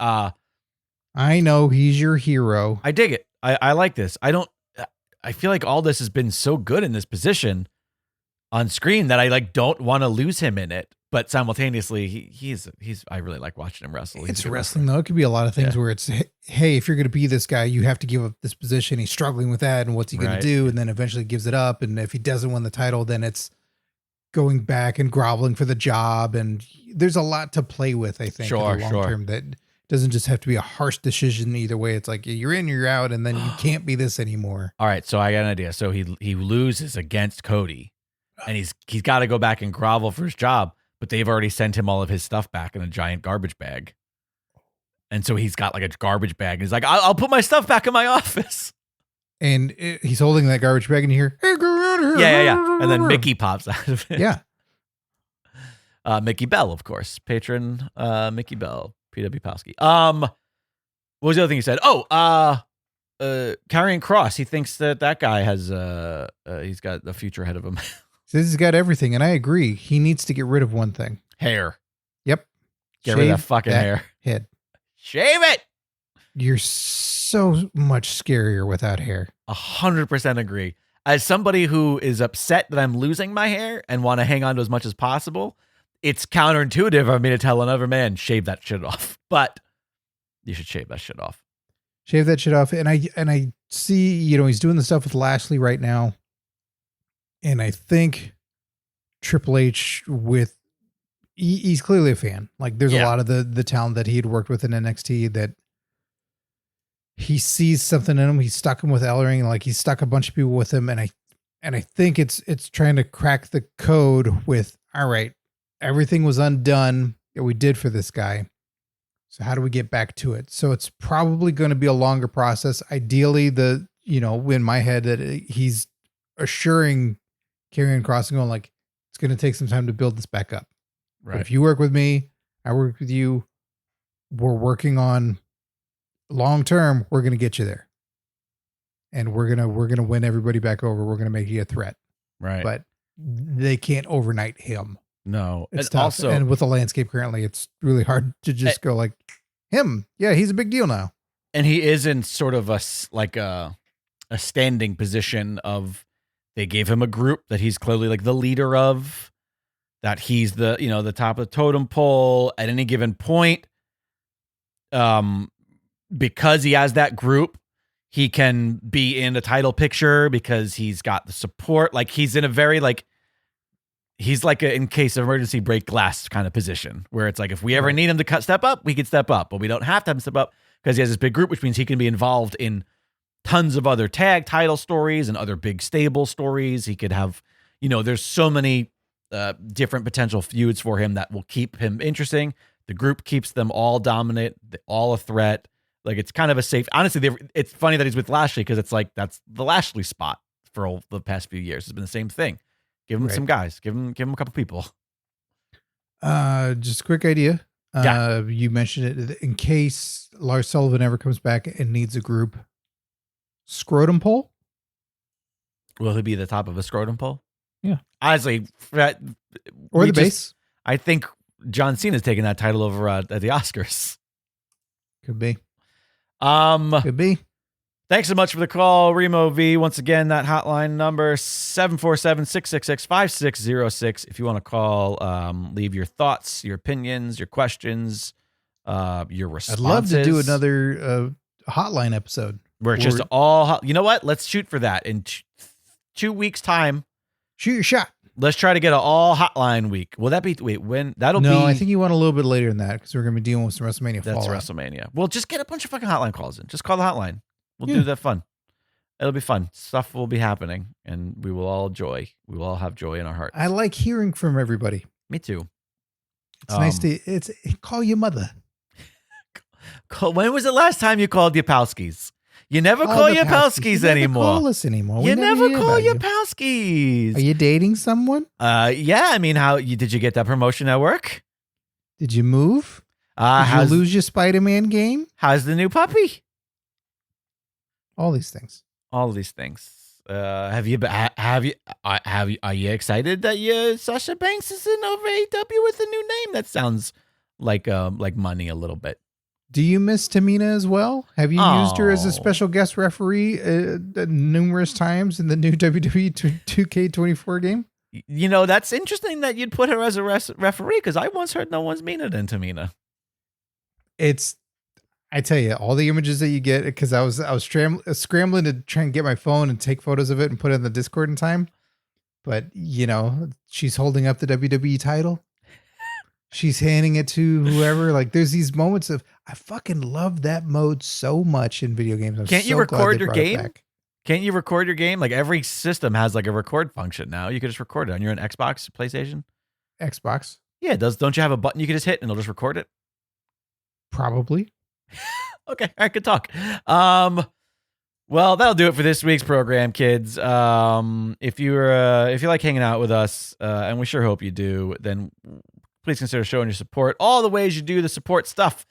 I know he's your hero. I dig it. I like this. I feel like all this has been so good in this position on screen that I don't want to lose him in it. But simultaneously, he's I really like watching him wrestle. It's wrestling though. It could be a lot of things where it's, hey, if you're going to be this guy, you have to give up this position. He's struggling with that, and what's he going to do? And then eventually gives it up. And if he doesn't win the title, then it's going back and groveling for the job. And there's a lot to play with, I think, in the long term. That doesn't just have to be a harsh decision either way. It's like you're in, you're out, and then you can't be this anymore. All right, so I got an idea. So he loses against Cody, and he's got to go back and grovel for his job. But they've already sent him all of his stuff back in a giant garbage bag. And so he's got like a garbage bag. And he's like, I'll put my stuff back in my office. And he's holding that garbage bag and you hear, hey, get out of here. Yeah. And then Mickey pops out of it. Yeah. Mickey Bell, of course. Patron Mickey Bell, PW Palski. What was the other thing he said? Karrion Kross. He thinks that guy has, he's got the future ahead of him. Says he's got everything, and I agree. He needs to get rid of one thing. Hair. Yep. Get rid of that fucking hair. Head. Shave it. You're so much scarier without hair. 100% agree. As somebody who is upset that I'm losing my hair and want to hang on to as much as possible, it's counterintuitive of me to tell another man, shave that shit off. But you should shave that shit off. Shave that shit off. And I see, he's doing the stuff with Lashley right now. And I think Triple H he's clearly a fan. Like there's a lot of the talent that he had worked with in NXT that he sees something in him. He stuck him with Ellering, like he stuck a bunch of people with him. And I think it's trying to crack the code with, all right, everything was undone that we did for this guy. So how do we get back to it? So it's probably going to be a longer process. Ideally, in my head that he's assuring Karrion Kross and going like, it's going to take some time to build this back up. Right. But if you work with me, I work with you, we're working on long term, we're going to get you there. And we're going to win everybody back over. We're going to make you a threat. Right. But they can't overnight him. No. It's tough. Also, and with the landscape currently, it's really hard to just go like him. Yeah, he's a big deal now. And he is in sort of a standing position of, they gave him a group that he's clearly like the leader of, that he's the, the top of the totem pole at any given point. Because he has that group, he can be in the title picture because he's got the support. Like he's in a very he's like in case of emergency break glass kind of position where it's like, if we ever need him to step up, we can step up, but we don't have to have him step up because he has this big group, which means he can be involved in tons of other tag title stories and other big stable stories. He could have, there's so many different potential feuds for him that will keep him interesting. The group keeps them all dominant, all a threat. Like, it's kind of a safe. Honestly, it's funny that he's with Lashley because it's like that's the Lashley spot for all the past few years. It's been the same thing. Give him some guys. Give him a couple people. Just a quick idea. You mentioned it in case Lars Sullivan ever comes back and needs a group. Scrotum pole. Will he be the top of a scrotum pole? Yeah. Honestly, or the base. I think John Cena's taking that title over at the Oscars. Could be. Could be. Thanks so much for the call, Remo V. Once again, that hotline number 747-666-5606. If you want to call, leave your thoughts, your opinions, your questions, your responses. I'd love to do another hotline episode. Where it's just all, you know what? Let's shoot for that in 2 weeks' time. Shoot your shot. Let's try to get an all hotline week. Will that be, when? No, I think you want a little bit later than that because we're going to be dealing with some WrestleMania fallout. That's WrestleMania. Well, just get a bunch of fucking hotline calls in. Just call the hotline. We'll do that fun. It'll be fun. Stuff will be happening and we will all have joy in our hearts. I like hearing from everybody. Me too. It's nice to call your mother. When was the last time you called your Palskis? You never call your Palskis anymore. Call us anymore. You never call your Palskis. Are you dating someone? Yeah. I mean, did you get that promotion at work? Did you move? Did you lose your Spider-Man game? How's the new puppy? All these things. Are you excited that Sasha Banks is in over AEW with a new name? That sounds like money a little bit. Do you miss Tamina as well? Have you used her as a special guest referee numerous times in the new WWE 2K24 game? That's interesting that you'd put her as a referee because I once heard no one's meaner than Tamina. I tell you, all the images that you get, because I was scrambling to try and get my phone and take photos of it and put it in the Discord in time. But, she's holding up the WWE title. She's handing it to whoever. Like, there's these moments of, I fucking love that mode so much in video games. Can't you record your game? Can't you record your game? Like, every system has like a record function now. You could just record it on your own Xbox, PlayStation. Xbox? Yeah, don't you have a button you can just hit and it'll just record it? Probably. Okay, all right, good talk. Well, that'll do it for this week's program, kids. If you like hanging out with us, and we sure hope you do, then please consider showing your support. All the ways you do the support stuff.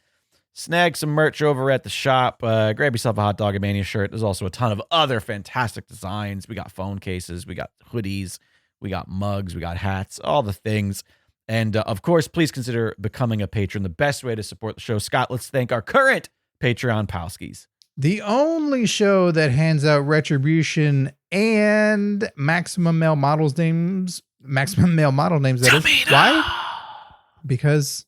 Snag some merch over at the shop. Grab yourself a Hot Dog Mania shirt. There's also a ton of other fantastic designs. We got phone cases, we got hoodies, we got mugs, we got hats, all the things. And of course, please consider becoming a patron. The best way to support the show. Scott, let's thank our current Patreon Palskis. The only show that hands out retribution and maximum male model names. That is. Why? Because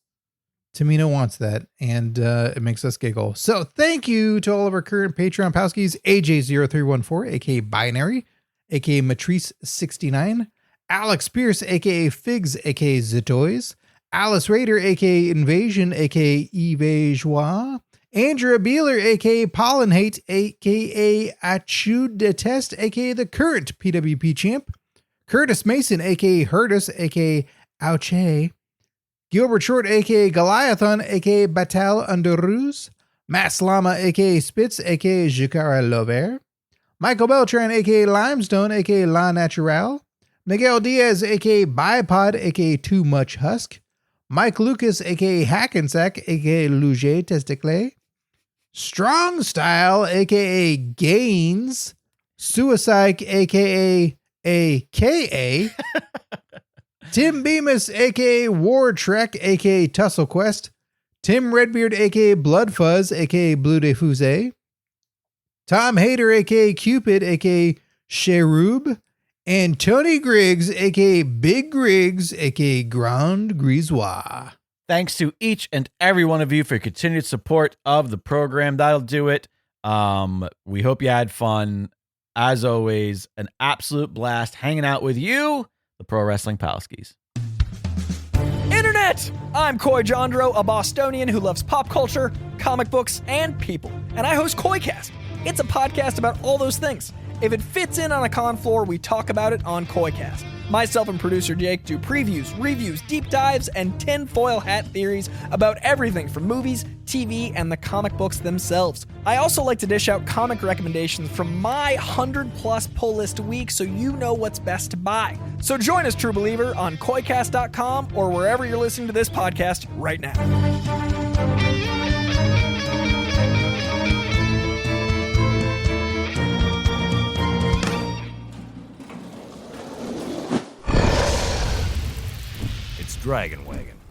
Tamina wants that, and it makes us giggle. So thank you to all of our current Patreon Palskis. AJ0314, aka Binary, aka Matrice69, Alex Pierce, aka Figs, aka Zitoys, Alice Raider, aka Invasion, aka Evajois, Andrea Beeler, aka Pollen Hate, aka Achu Detest, aka the current PWP champ, Curtis Mason, aka Hurtus, aka Ouche, Gilbert Short, aka Goliathon, aka Batal Underoos, Matt Lama, aka Spitz, aka Jukara Lover, Michael Beltran, aka Limestone, aka La Natural, Miguel Diaz, aka Bipod, aka Too Much Husk, Mike Lucas, aka Hackensack, aka Luge Testicle, Strong Style, aka Gaines, Suicide, aka AKA, Tim Bemis, aka War Trek, aka Tussle Quest, Tim Redbeard, aka Blood Fuzz, aka Blue Diffuse, Tom Hader, aka Cupid, aka Cherub, and Tony Griggs, a.k.a. Big Griggs, a.k.a. Grand Grisois. Thanks to each and every one of you for your continued support of the program. That'll do it. We hope you had fun. As always, an absolute blast hanging out with you, the Pro Wrestling Palskis. Internet! I'm Coy Jandro, a Bostonian who loves pop culture, comic books, and people. And I host Coycast. It's a podcast about all those things. If it fits in on a con floor, we talk about it on KoiCast. Myself and producer Jake do previews, reviews, deep dives, and tinfoil hat theories about everything from movies, TV, and the comic books themselves. I also like to dish out comic recommendations from my 100-plus pull list a week so you know what's best to buy. So join us, True Believer, on KoiCast.com or wherever you're listening to this podcast right now. Dragon Wagon.